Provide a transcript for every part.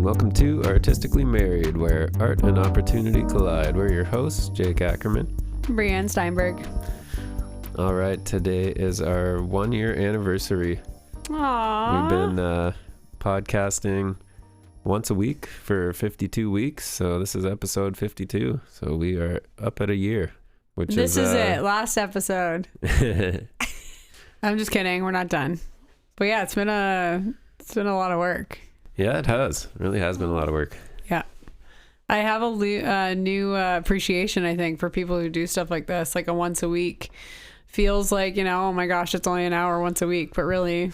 welcome to Artistically Married, where art and opportunity collide. We're your hosts, Jake Ackerman. Brianne Steinberg. All right, today is our 1-year anniversary. Aww. We've been podcasting once a week for 52 weeks, so this is episode 52. So we are up at a year, which this is it. Last episode. I'm just kidding. We're not done. But yeah, it's been a lot of work. Yeah, it has. It really has been a lot of work. Yeah. I have a new appreciation, I think, for people who do stuff like this, like a once a week. Feels like, oh my gosh, it's only an hour once a week. But really,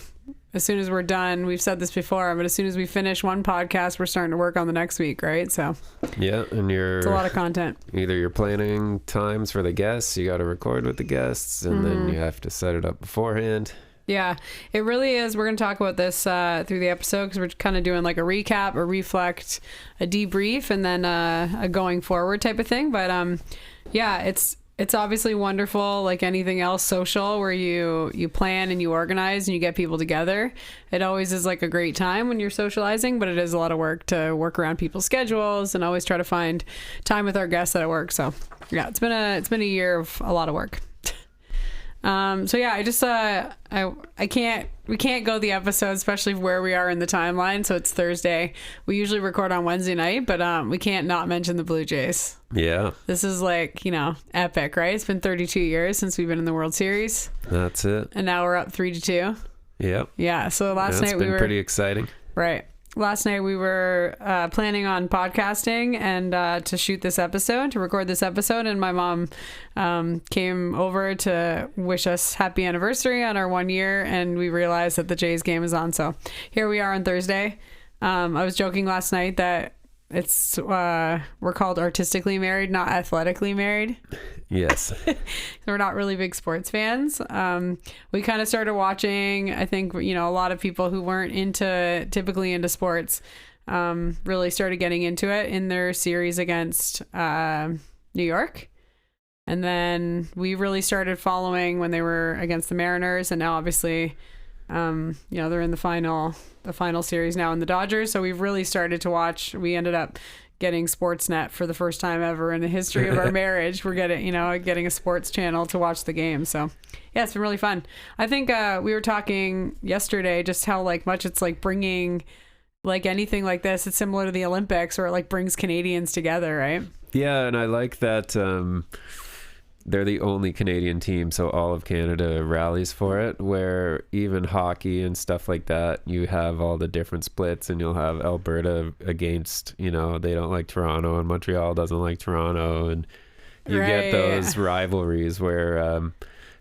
as soon as we're done, we've said this before, but as soon as we finish one podcast, we're starting to work on the next week, right? So yeah, and it's a lot of content. Either you're planning times for the guests, you got to record with the guests, and then you have to set it up beforehand. Yeah, it really is. We're going to talk about this through the episode because we're kind of doing like a recap, a reflect, a debrief, and then a going forward type of thing. But yeah, it's obviously wonderful, like anything else social, where you plan and you organize and you get people together. It always is like a great time when you're socializing, but it is a lot of work to work around people's schedules and always try to find time with our guests at work. So yeah, it's been a year of a lot of work. So yeah, I just we can't go the episode, especially where we are in the timeline. So it's Thursday. We usually record on Wednesday night, but we can't not mention the Blue Jays. Yeah. This is like, epic, right? It's been 32 years since we've been in the World Series. That's it. And now we're up 3-2. Yep. Yeah. So last night we were pretty exciting. Right. Last night we were planning on podcasting and to shoot this episode, to record this episode, and my mom came over to wish us happy anniversary on our 1 year, and we realized that the Jays game is on. So here we are on Thursday. I was joking last night that it's we're called Artistically Married, not Athletically Married. Yes. We're not really big sports fans. We kind of started watching, I think, a lot of people who weren't typically into sports really started getting into it in their series against New York. And then we really started following when they were against the Mariners, and now obviously they're in the final series now in the Dodgers. So we've really started to watch. We ended up getting Sportsnet for the first time ever in the history of our marriage. We're getting a sports channel to watch the game. So yeah, it's been really fun. I think we were talking yesterday just how much it's bringing anything like this. It's similar to the Olympics, where it brings Canadians together, right? Yeah, and I like that they're the only Canadian team, so all of Canada rallies for it, where even hockey and stuff like that, you have all the different splits, and you'll have Alberta against, they don't like Toronto, and Montreal doesn't like Toronto, and you get those rivalries where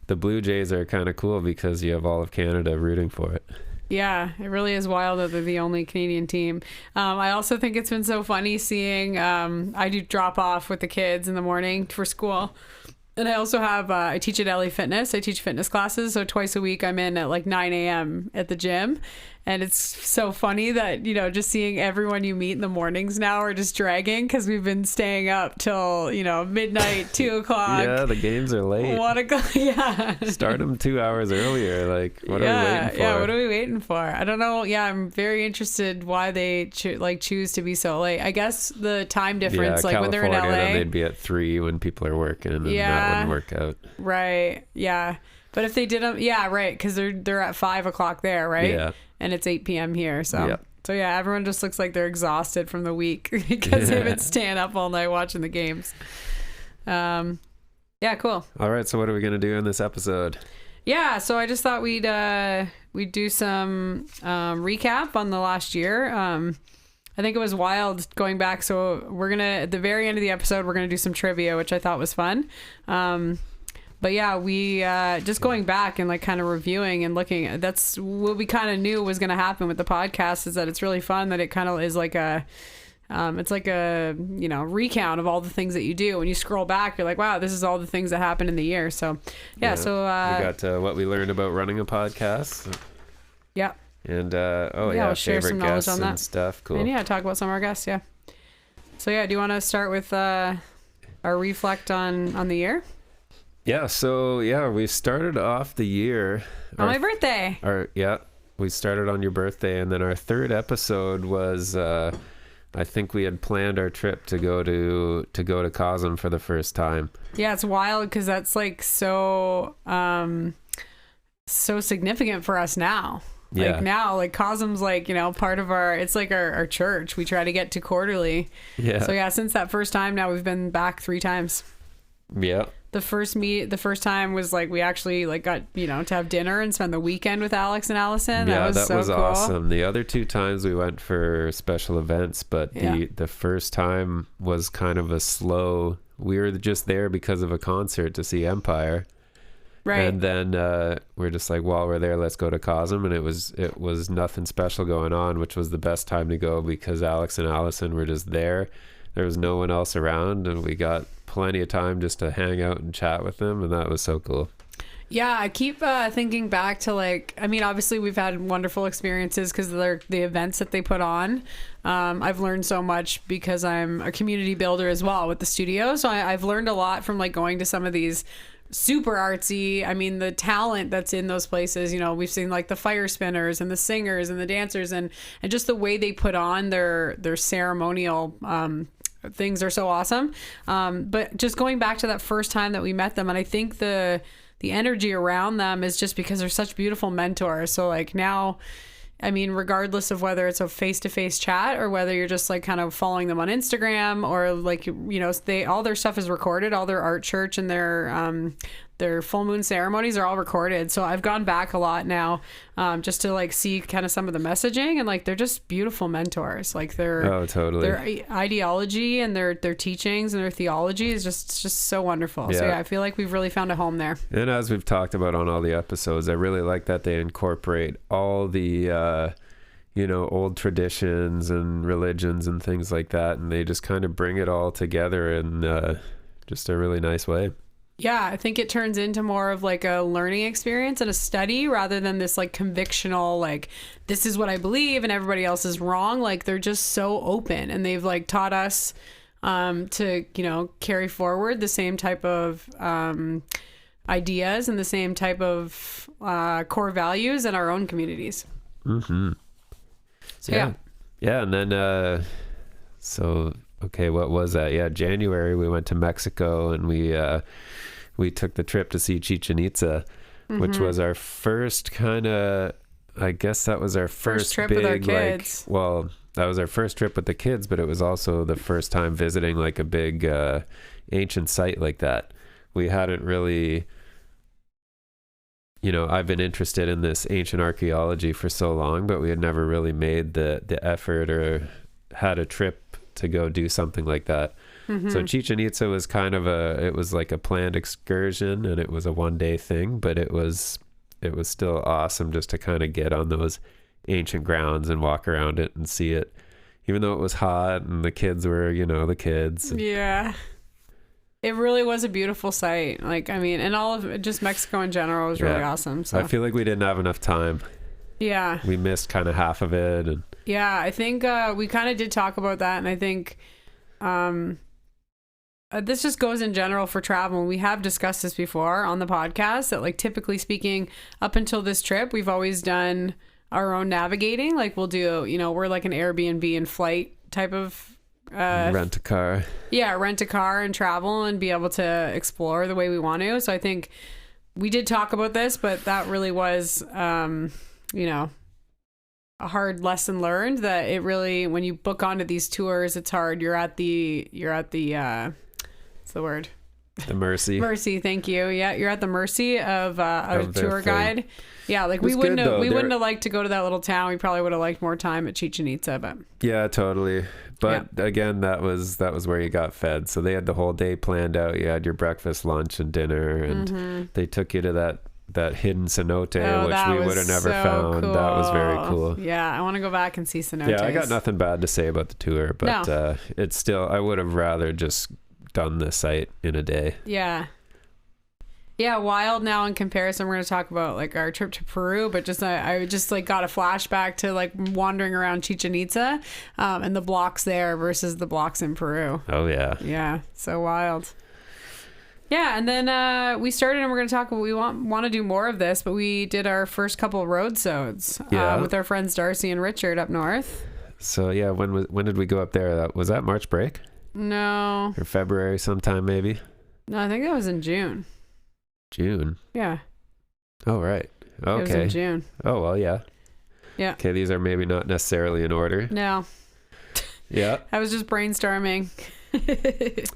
the Blue Jays are kind of cool because you have all of Canada rooting for it. Yeah, it really is wild that they're the only Canadian team. I also think it's been so funny seeing, I do drop off with the kids in the morning for school. And I also have, I teach at LA Fitness. I teach fitness classes. So twice a week I'm in at 9 a.m. at the gym. And it's so funny that, just seeing everyone you meet in the mornings now are just dragging because we've been staying up till, midnight, 2 o'clock. Yeah, the games are late. 1 o'clock, yeah. Start them 2 hours earlier. What are we waiting for? Yeah, what are we waiting for? I don't know. Yeah, I'm very interested why they choose to be so late. I guess the time difference, when they're in LA. Then they'd be at 3 when people are working, and that wouldn't work out. Right, yeah. But if they didn't, yeah, right, because they're at 5 o'clock there, right? Yeah. And it's 8 p.m. here, so. Yep. So yeah, everyone just looks like they're exhausted from the week because they've been staying up all night watching the games. Yeah, cool. All right, so what are we going to do in this episode? Yeah, so I just thought we'd do some recap on the last year. I think it was wild going back, so at the very end of the episode, we're going to do some trivia, which I thought was fun. But yeah, we just going back and kind of reviewing and looking. That's what we kind of knew was going to happen with the podcast, is that it's really fun, that it kind of is it's like a recount of all the things that you do. When you scroll back, you're like, wow, this is all the things that happened in the year. So yeah. So we got what we learned about running a podcast. Yeah. And we'll share some knowledge on that stuff. Cool. And talk about some of our guests. Yeah. So yeah, do you want to start with our reflect on the year? Yeah, so we started off the year on my birthday. We started on your birthday, and then our third episode was I think we had planned our trip to go to Cosm for the first time. Yeah, it's wild because that's like so significant for us now. Yeah. Like now, like Cosm's like, you know, part of it's like our church. We try to get to quarterly. Yeah. So yeah, since that first time now we've been back 3 times. Yeah. The first time was like we actually like got, you know, to have dinner and spend the weekend with Alex and Allison. Yeah, that was cool. awesome. The other 2 times we went for special events, but the first time was kind of a slow. We were just there because of a concert to see Empire. Right. And then we're just like, while we're there, let's go to Cosm. And it was nothing special going on, which was the best time to go because Alex and Allison were just there. There was no one else around, and we got plenty of time just to hang out and chat with them, and that was so cool. Yeah, I keep thinking back to like, I mean, obviously we've had wonderful experiences because of the events that they put on. I've learned so much because I'm a community builder as well with the studio. So I've learned a lot from like going to some of these super artsy. I mean, the talent that's in those places, you know, we've seen like the fire spinners and the singers and the dancers and just the way they put on their ceremonial things are so awesome. But just going back to that first time that we met them, and I think the energy around them is just because they're such beautiful mentors. So like now, I mean, regardless of whether it's a face-to-face chat or whether you're just like kind of following them on Instagram or like, you know, all their stuff is recorded, all their art church and their full moon ceremonies are all recorded. So I've gone back a lot now, just to like see kind of some of the messaging, and like they're just beautiful mentors. Like their ideology and their teachings and their theology is just so wonderful. Yeah. So yeah, I feel like we've really found a home there. And as we've talked about on all the episodes, I really like that they incorporate all the you know, old traditions and religions and things like that, and they just kind of bring it all together in just a really nice way. Yeah, I think it turns into more of like a learning experience and a study rather than this like convictional, like, this is what I believe and everybody else is wrong. Like, they're just so open, and they've like taught us to, you know, carry forward the same type of ideas and the same type of core values in our own communities. Mm-hmm. So yeah. Yeah, and then so okay, what was that? Yeah, January we went to Mexico, and we took the trip to see Chichen Itza, which was our first kind of, I guess that was our first trip big, with our kids. like, well, that was our first trip with the kids, but it was also the first time visiting like a big ancient site like that. We hadn't really, you know, I've been interested in this ancient archaeology for so long, but we had never really made the effort or had a trip to go do something like that. So Chichen Itza was kind of it was like a planned excursion, and it was a 1-day thing, but it was still awesome just to kind of get on those ancient grounds and walk around it and see it, even though it was hot and the kids were, you know, the kids. Yeah. It really was a beautiful site. Like, I mean, and all of just Mexico in general was really awesome. So I feel like we didn't have enough time. Yeah. We missed kind of half of it. And yeah, I think we kind of did talk about that, and I think this just goes in general for travel. We have discussed this before on the podcast that, like, typically speaking, up until this trip, we've always done our own navigating. Like, we'll do, you know, we're like an Airbnb and flight type of rent a car. Yeah, rent a car and travel and be able to explore the way we want to. So I think we did talk about this, but that really was, you know, a hard lesson learned, that it really, when you book onto these tours, it's hard. You're at the what's the word? The mercy. Mercy, thank you. Yeah, you're at the mercy of a tour guide. Yeah, like we wouldn't have liked to go to that little town. We probably would have liked more time at Chichen Itza, but yeah, totally. But again, that was where you got fed. So they had the whole day planned out. You had your breakfast, lunch, and dinner, and they took you to that hidden cenote, which we would have never found. Cool. That was very cool. Yeah, I want to go back and see cenotes. Yeah, I got nothing bad to say about the tour, but it's still, I would have rather just done the site in a day. Yeah, wild. Now in comparison, we're going to talk about like our trip to Peru, but just I just like got a flashback to like wandering around Chichen Itza and the blocks there versus the blocks in Peru. Oh yeah, so wild. Yeah, and then we started, and we're going to talk about, we want to do more of this, but we did our first couple of roadsodes with our friends Darcy and Richard up north. So yeah, when did we go up there? Was that March break No. or February sometime maybe? No, I think that was in June. June. Yeah. Oh right. It was in Okay. June. Oh well, yeah. Yeah. Okay, these are maybe not necessarily in order. No. Yeah. I was just brainstorming.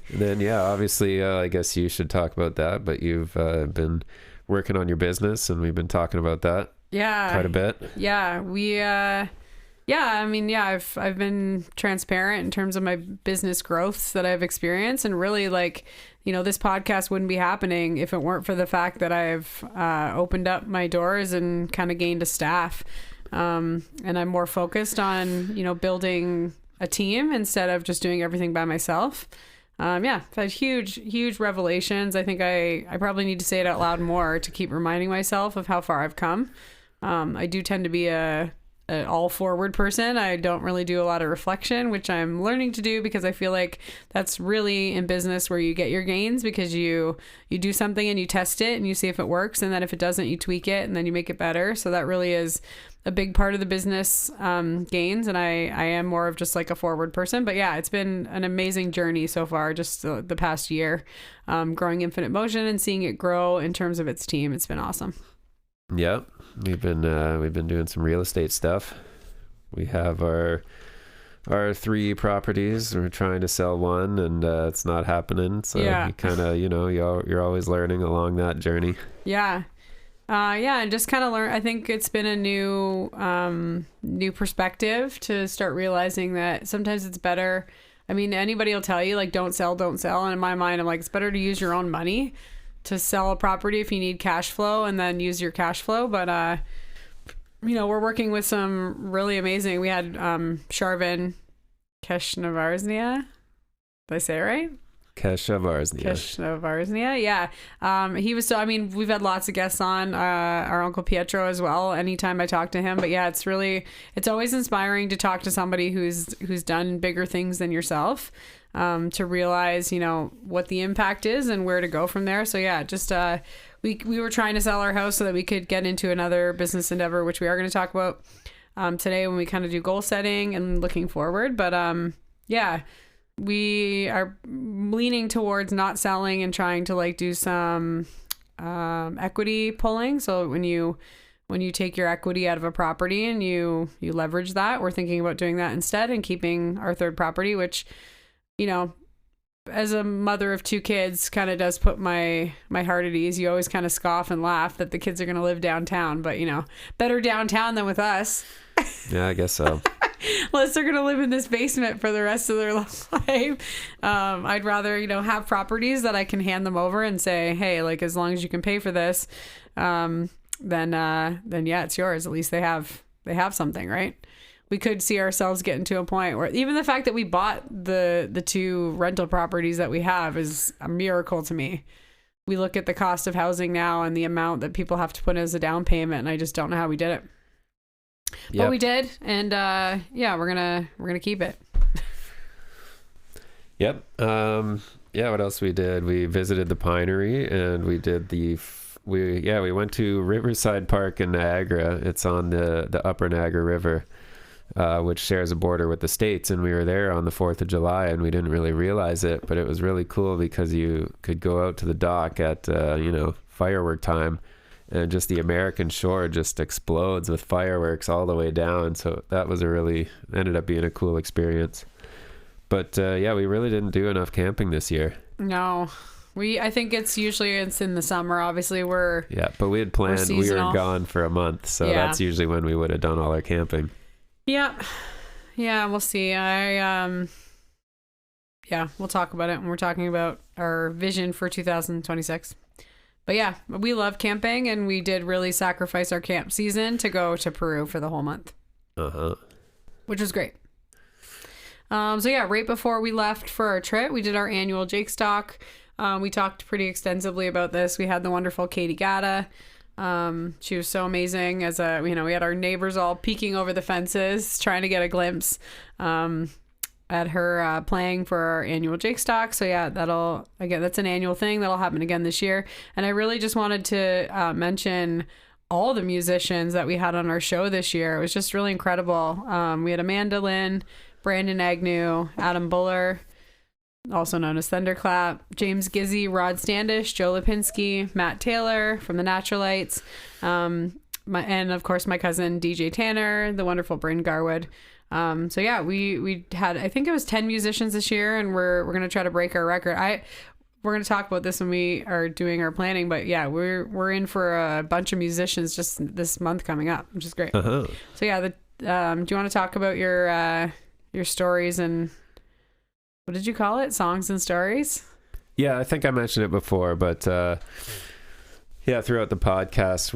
Then yeah, obviously, I guess you should talk about that. But you've been working on your business, and we've been talking about that Yeah. quite a bit. Yeah. I mean, yeah, I've been transparent in terms of my business growths that I've experienced, and really, like, you know, this podcast wouldn't be happening if it weren't for the fact that I've opened up my doors and kind of gained a staff, and I'm more focused on, you know, building a team instead of just doing everything by myself. Yeah, I've had huge revelations. I think I probably need to say it out loud more to keep reminding myself of how far I've come. I do tend to be an all forward person. I don't really do a lot of reflection, which I'm learning to do, because I feel like that's really in business where you get your gains, because you do something and you test it and you see if it works, and then if it doesn't, you tweak it and then you make it better. So that really is a big part of the business gains, and I am more of just like a forward person. But yeah, it's been an amazing journey so far, just the past year, growing Infinite Motion and seeing it grow in terms of its team. It's been awesome. Yeah, we've been doing some real estate stuff. We have our 3 properties. We're trying to sell one, and it's not happening. So Yeah. you kind of, you know, you're always learning along that journey. Yeah. And just kind of learn. I think it's been a new perspective to start realizing that sometimes it's better. I mean, anybody will tell you, like, don't sell. And in my mind, I'm like, it's better to use your own money to sell a property if you need cash flow, and then use your cash flow. But, you know, we're working with some really amazing. We had Sharvin Keshnavarsnia. Did I say it right? Keshnavarsnia. Yeah. He was so, I mean, we've had lots of guests on, our Uncle Pietro as well, anytime I talk to him. But yeah, it's always inspiring to talk to somebody who's done bigger things than yourself, to realize, you know, what the impact is and where to go from there. So yeah, just we were trying to sell our house so that we could get into another business endeavor, which we are going to talk about today when we kind of do goal setting and looking forward. But yeah, we are leaning towards not selling and trying to like do some equity pulling. So when you take your equity out of a property and you leverage that, we're thinking about doing that instead and keeping our third property, which, you know, as a mother of 2 kids, kind of does put my heart at ease. You always kind of scoff and laugh that the kids are going to live downtown, but, you know, better downtown than with us. Yeah, I guess so. Unless they're going to live in this basement for the rest of their life. I'd rather, you know, have properties that I can hand them over and say, hey, like, as long as you can pay for this, then yeah, it's yours. At least they have something, right? We could see ourselves getting to a point where even the fact that we bought the 2 rental properties that we have is a miracle to me. We look at the cost of housing now and the amount that people have to put as a down payment, and I just don't know how we did it. But we did, and yeah, we're gonna keep it. Yep. Yeah, what else we did? We visited the Pinery, and we did we went to Riverside Park in Niagara. It's on the upper Niagara River, which shares a border with the States, and we were there on the 4th of July, and we didn't really realize it, but it was really cool because you could go out to the dock at you know, firework time, and just the American shore just explodes with fireworks all the way down. So that was ended up being a cool experience. But yeah, we really didn't do enough camping this year. No, I think it's in the summer. Obviously, but we had planned. We were gone for a month, so that's usually when we would have done all our camping. Yeah, we'll see. We'll talk about it when we're talking about our vision for 2026. But yeah, we love camping, and we did really sacrifice our camp season to go to Peru for the whole month. Which was great. So yeah, right before we left for our trip, we did our annual Jake Stock. We talked pretty extensively about this. We had the wonderful Katie Gatta. She was so amazing. We had our neighbors all peeking over the fences, trying to get a glimpse at her playing for our annual Jake Stock. So yeah, that's an annual thing that'll happen again this year. And I really just wanted to mention all the musicians that we had on our show this year. It was just really incredible. We had Amanda Lynn, Brandon Agnew, Adam Buller, also known as Thunderclap, James Gizzy, Rod Standish, Joe Lipinski, Matt Taylor from the Naturalites, and of course my cousin DJ Tanner, the wonderful Bryn Garwood. So yeah, we had, I think it was 10 musicians this year, and we're gonna try to break our record. We're gonna talk about this when we are doing our planning, but yeah, we're in for a bunch of musicians just this month coming up, which is great. So yeah, do you want to talk about your stories and what did you call it? Songs and stories? Yeah, I think I mentioned it before, but yeah, throughout the podcast,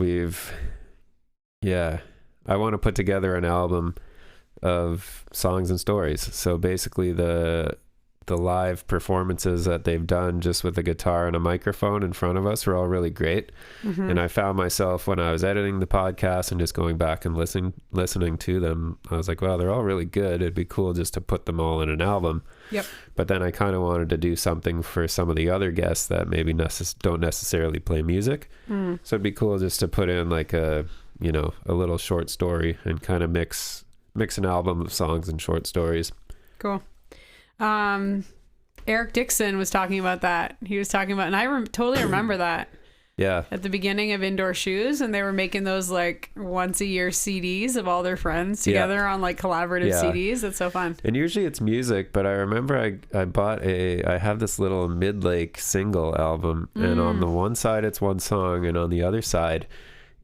I want to put together an album of songs and stories. So basically the live performances that they've done just with a guitar and a microphone in front of us were all really great. And I found myself when I was editing the podcast and just going back and listening to them, I was like, wow, they're all really good. It'd be cool just to put them all in an album. Yep. But then I kind of wanted to do something for some of the other guests that maybe don't necessarily play music. So it'd be cool just to put in like a little short story and kind of mix an album of songs and short stories. Cool. Eric Dixon was talking about that. He was talking about, and I totally remember that. Yeah. At the beginning of Indoor Shoes, and they were making those like once a year CDs of all their friends together on like collaborative CDs. That's so fun. And usually it's music, but I remember I have this little Midlake single album, and on the one side it's one song, and on the other side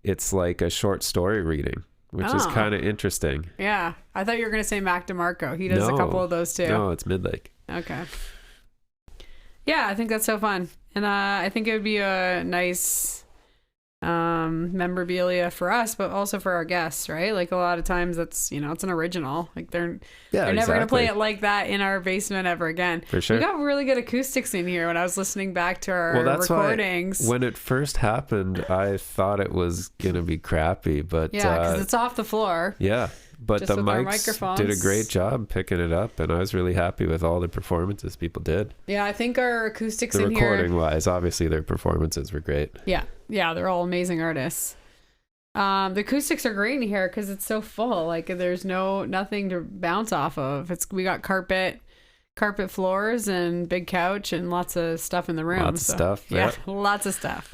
it's like a short story reading, which is kind of interesting. Yeah. I thought you were going to say Mac DeMarco. He does a couple of those too. No, it's Midlake. Okay. Yeah, I think that's so fun. And I think it would be a nice memorabilia for us, but also for our guests, right? Like a lot of times that's, it's an original. Like they're never going to play it like that in our basement ever again. For sure. We got really good acoustics in here when I was listening back to our recordings. When it first happened, I thought it was going to be crappy, but yeah, because it's off the floor. Yeah. But the mics did a great job picking it up, and I was really happy with all the performances people did. Yeah, I think our acoustics in here... recording wise, obviously their performances were great. Yeah, they're all amazing artists. The acoustics are great in here because it's so full. Like there's nothing to bounce off of. We got carpet floors and big couch and lots of stuff in the room. Lots of stuff. Yeah, lots of stuff.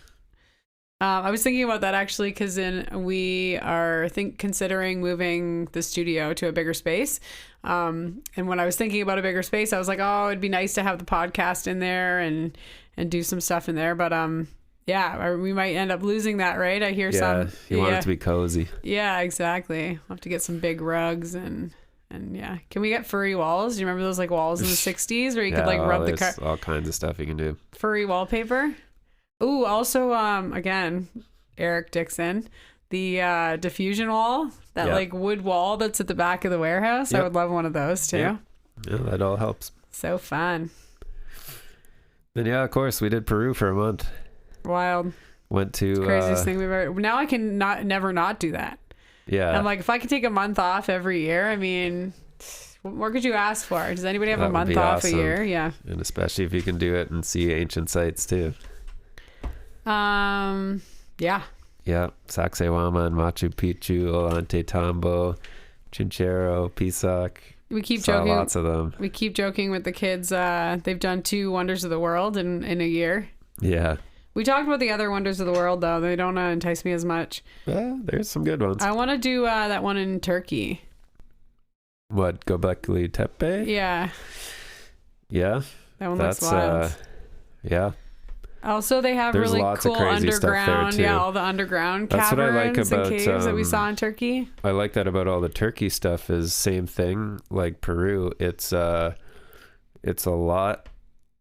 I was thinking about that actually because we are considering moving the studio to a bigger space. And when I was thinking about a bigger space, I was like, oh, it'd be nice to have the podcast in there and do some stuff in there. But we might end up losing that, right? I hear some. You want it to be cozy. Yeah, exactly. We'll have to get some big rugs and yeah. Can we get furry walls? Do you remember those like walls in the 60s where you could like rub the car? All kinds of stuff you can do. Furry wallpaper. Ooh, also, again, Eric Dixon, the diffusion wall, that like wood wall that's at the back of the warehouse. I would love one of those too. Yeah, that all helps. So fun. Then of course, we did Peru for a month. Wild. Went to... It's the craziest thing we've ever... Now I can never not do that. Yeah. I'm like, if I could take a month off every year, I mean... What more could you ask for? Does anybody have a month off a year? Yeah. And especially if you can do it and see ancient sites too. Yeah. Sacsayhuaman, Machu Picchu, Ollantaytambo, Chinchero, Pisac. We keep joking. Lots of them. We keep joking with the kids. They've done 2 wonders of the world in a year. Yeah. We talked about the other wonders of the world though. They don't entice me as much. There's some good ones. I want to do that one in Turkey. What, Göbekli Tepe? Yeah. Yeah. That one looks wild. Yeah. Also, they have There's really cool underground, all the underground caverns what I like about, and caves that we saw in Turkey. I like that about all the Turkey stuff is same thing like Peru. It's a lot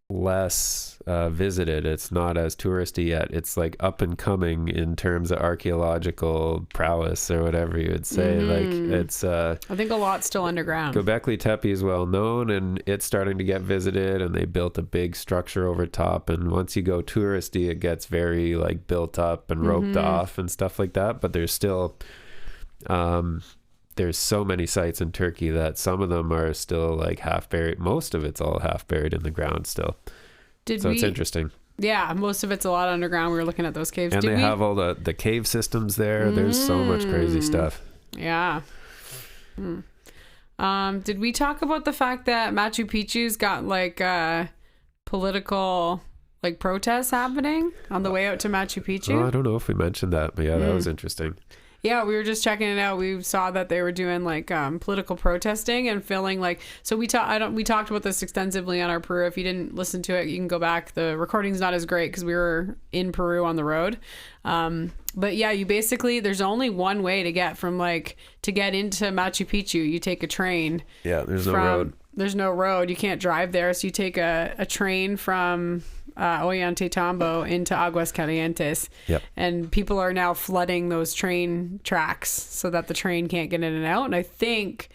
less visited. It's not as touristy yet. It's like up and coming in terms of archaeological prowess or whatever you would say. Like it's I think a lot's still underground. Göbekli Tepe is well known and it's starting to get visited, and they built a big structure over top, and once you go touristy it gets very like built up and roped off and stuff like that. But there's still there's so many sites in Turkey that some of them are still like half buried. Most of it's all half buried in the ground still. It's interesting. Yeah, most of it's a lot underground. We were looking at those caves. And have all the cave systems there. There's so much crazy stuff. Yeah. Did we talk about the fact that Machu Picchu's got like political like protests happening on the way out to Machu Picchu? Oh, I don't know if we mentioned that, but yeah, that was interesting. Yeah, we were just checking it out. We saw that they were doing like political protesting and feeling like. So we talked about this extensively on our Peru. If you didn't listen to it, you can go back. The recording's not as great because we were in Peru on the road. But yeah, you basically there's only one way to get to get into Machu Picchu. You take a train. Yeah, there's no road. There's no road. You can't drive there, so you take a train from Ollantaytambo into Aguas Calientes. Yep. And people are now flooding those train tracks so that the train can't get in and out. And I think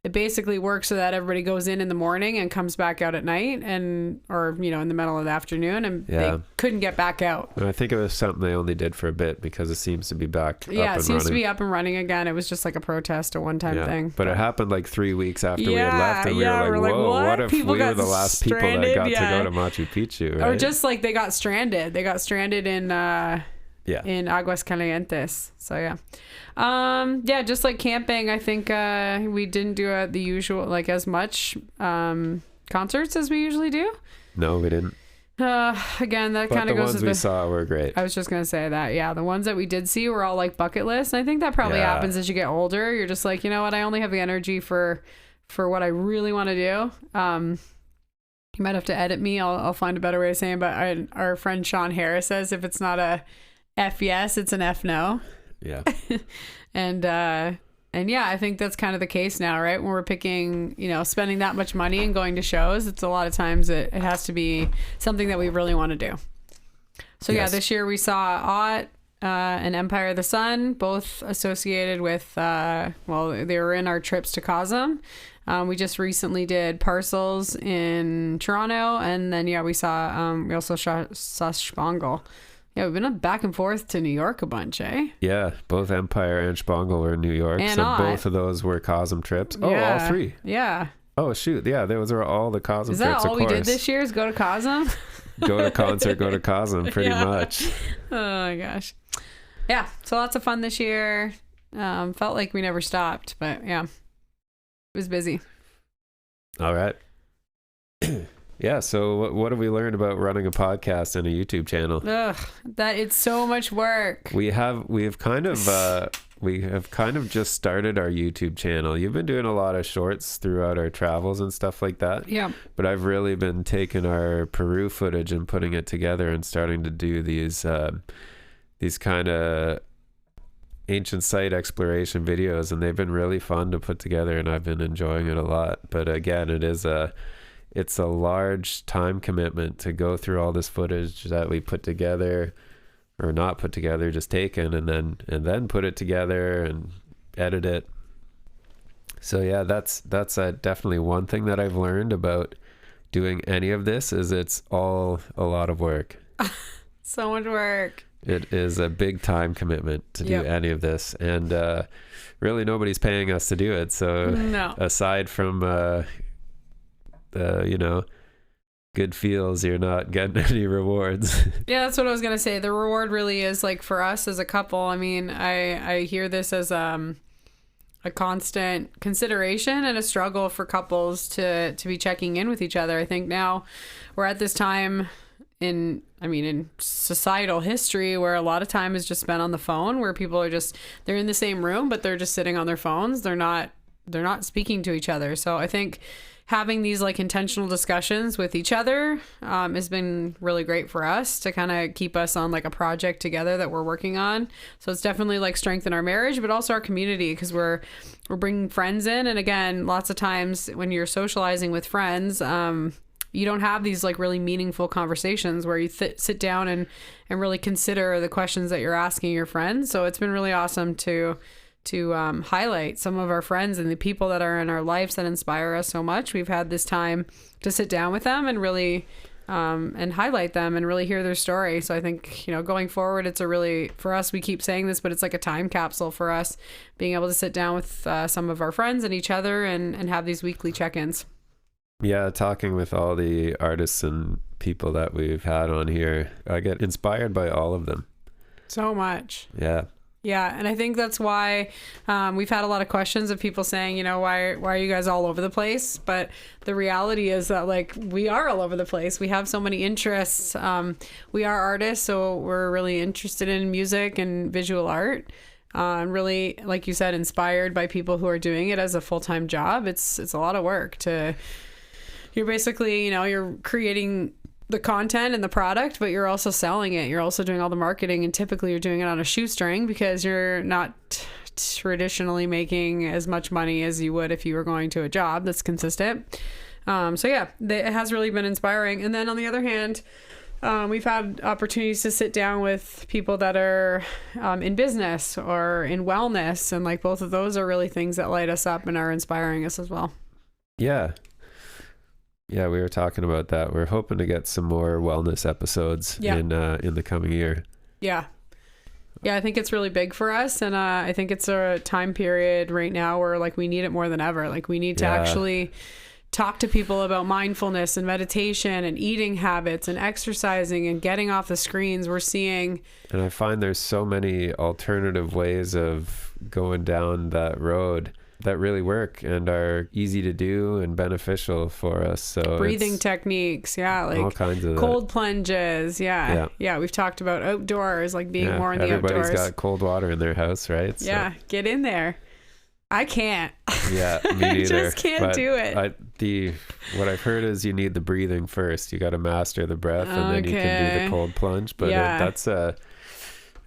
it basically works so that everybody goes in the morning and comes back out at night or in the middle of the afternoon, and they couldn't get back out. And I think it was something they only did for a bit because it seems to be back up and running. It seems to be up and running again. It was just like a protest, a one-time thing. But it happened like 3 weeks after we had left, and we were like, whoa, what if we were the last people that got to go to Machu Picchu, right? Or just like they got stranded. They got stranded in Aguas Calientes. So just like camping, I think we didn't do the usual, like as much concerts as we usually do. No, we didn't. Again, that kind of goes with the ones we saw were great. I was just gonna say that. Yeah, the ones that we did see were all like bucket list. And I think that probably happens as you get older. You're just like, you know what? I only have the energy for what I really want to do. You might have to edit me. I'll find a better way of saying it. But our friend Sean Harris says if it's not a F yes, it's an F no. Yeah. And yeah, I think that's kind of the case now, right? When we're picking, spending that much money and going to shows, it's a lot of times it has to be something that we really want to do. So this year we saw Ott and Empire of the Sun, both associated with, they were in our trips to Cosm. We just recently did Parcels in Toronto, and then we also saw Spangle. Yeah, we've been back and forth to New York a bunch, eh? Yeah, both Empire and Spangle were in New York, and so both of those were Cosm trips. Oh, all three. Yeah. Oh, shoot. Yeah, those are all the Cosm trips, Is that all we did this year is go to Cosm? Go to concert, go to Cosm, pretty much. Oh, my gosh. Yeah, so lots of fun this year. Felt like we never stopped, but yeah, it was busy. All right. Yeah, so what have we learned about running a podcast and a YouTube channel? Ugh, that it's so much work. We have kind of just started our YouTube channel. You've been doing a lot of shorts throughout our travels and stuff like that. Yeah. But I've really been taking our Peru footage and putting it together and starting to do these kind of ancient site exploration videos, and they've been really fun to put together, and I've been enjoying it a lot. But again, it's a large time commitment to go through all this footage that we put together, or not put together, just taken, and then put it together and edit it. So yeah, that's definitely one thing that I've learned about doing any of this is it's all a lot of work. So much work. It is a big time commitment to do any of this, and really nobody's paying us to do it. So no. Aside from good feels, you're not getting any rewards. Yeah, that's what I was gonna say. The reward really is like for us as a couple. I mean, I hear this as a constant consideration and a struggle for couples to be checking in with each other. I think now we're at this time in societal history where a lot of time is just spent on the phone, where people are they're in the same room, but they're just sitting on their phones. They're not speaking to each other. So I think having these like intentional discussions with each other has been really great for us to kind of keep us on like a project together that we're working on. So it's definitely like strengthen our marriage, but also our community, because we're bringing friends in. And again, lots of times when you're socializing with friends, you don't have these like really meaningful conversations where you sit down and really consider the questions that you're asking your friends. So it's been really awesome to highlight some of our friends and the people that are in our lives that inspire us so much. We've had this time to sit down with them and really and highlight them and really hear their story. So I think, going forward, it's for us, we keep saying this, but it's like a time capsule for us, being able to sit down with some of our friends and each other and have these weekly check-ins. Yeah, talking with all the artists and people that we've had on here, I get inspired by all of them. So much. Yeah. Yeah, and I think that's why we've had a lot of questions of people saying, you know, why are you guys all over the place? But the reality is that, like, we are all over the place. We have so many interests. We are artists, so we're really interested in music and visual art. And really, like you said, inspired by people who are doing it as a full-time job. It's a lot of work to... You're basically, you know, you're creating the content and the product, but you're also selling it. You're also doing all the marketing, and typically you're doing it on a shoestring because you're not traditionally making as much money as you would if you were going to a job that's consistent. So yeah, it has really been inspiring. And then on the other hand, we've had opportunities to sit down with people that are in business or in wellness, and like both of those are really things that light us up and are inspiring us as well. Yeah. Yeah, we were talking about that. We're hoping to get some more wellness episodes in the coming year. Yeah. Yeah, I think it's really big for us. And I think it's a time period right now where, like, we need it more than ever. Like, we need to actually talk to people about mindfulness and meditation and eating habits and exercising and getting off the screens. We're seeing... And I find there's so many alternative ways of going down that road that really work and are easy to do and beneficial for us. So breathing techniques, like all kinds of cold plunges, we've talked about outdoors, like being more in the outdoors. Everybody's got cold water in their house, right? So. Yeah, get in there. I can't. Yeah, me neither. I just can't do it. What I've heard is you need the breathing first. You got to master the breath, and then you can do the cold plunge. But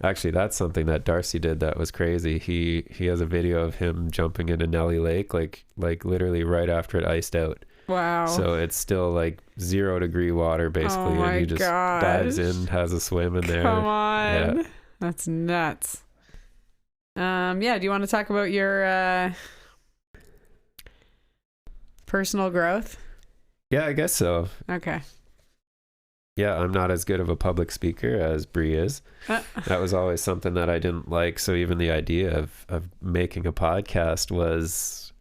that's something that Darcy did that was crazy. He has a video of him jumping into Nelly Lake, like literally right after it iced out. Wow. So it's still like 0 degree water basically, and he just dives in, has a swim in there. Come on. Yeah. That's nuts. Do you want to talk about your personal growth? Yeah, I guess so. Okay. Yeah, I'm not as good of a public speaker as Bree is. That was always something that I didn't like. So even the idea of making a podcast was,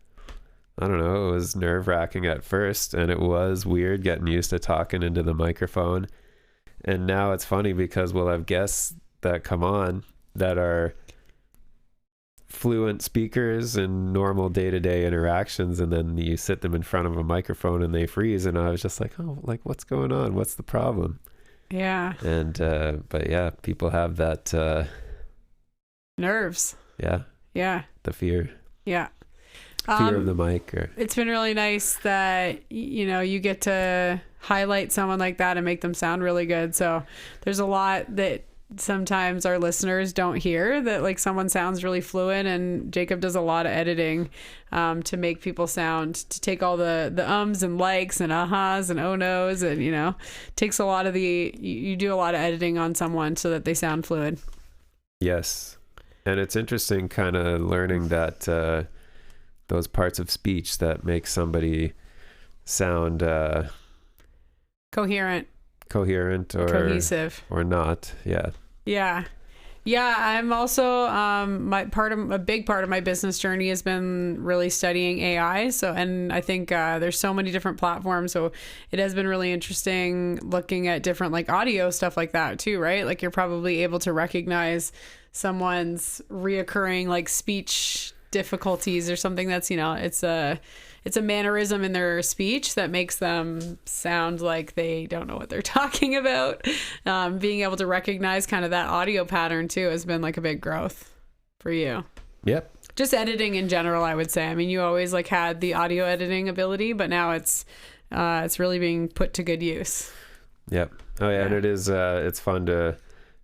I don't know, it was nerve-wracking at first. And it was weird getting used to talking into the microphone. And now it's funny because we'll have guests that come on that are fluent speakers in normal day-to-day interactions, and then you sit them in front of a microphone and they freeze, and I was just like, oh, like, what's going on, what's the problem? And but yeah, people have that nerves, the fear of the mic. It's been really nice that you get to highlight someone like that and make them sound really good. So there's a lot that sometimes our listeners don't hear, that like someone sounds really fluent, and Jacob does a lot of editing to make people sound, to take all the ums and likes and ahas and oh no's, and takes a lot of you do a lot of editing on someone so that they sound fluid. Yes. And it's interesting kind of learning that those parts of speech that make somebody sound coherent or cohesive or not. I'm also a big part of my business journey has been really studying AI. So, and I think there's so many different platforms, so it has been really interesting looking at different like audio stuff like that too, right? Like you're probably able to recognize someone's reoccurring like speech difficulties or something that's it's a mannerism in their speech that makes them sound like they don't know what they're talking about. Being able to recognize kind of that audio pattern too has been like a big growth for you. Yep. Just editing in general, I would say. I mean, you always like had the audio editing ability, but now it's really being put to good use. Yep. Oh yeah, and it is. It's fun to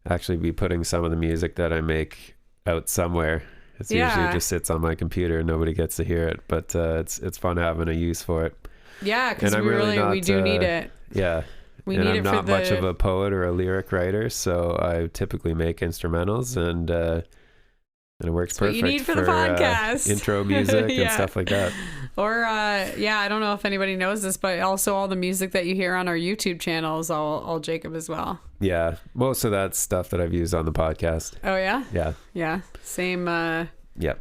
actually be putting some of the music that I make out somewhere. It's usually just sits on my computer and nobody gets to hear it, but it's fun having a use for it. Yeah, because we do need it. Yeah. I'm not much of a poet or a lyric writer, so I typically make instrumentals, and it works perfect. What you need for the podcast. Intro music and stuff like that. Or I don't know if anybody knows this, but also all the music that you hear on our YouTube channel is all Jacob as well. Yeah, most of that stuff that I've used on the podcast. Oh yeah? Yeah. Yeah. Same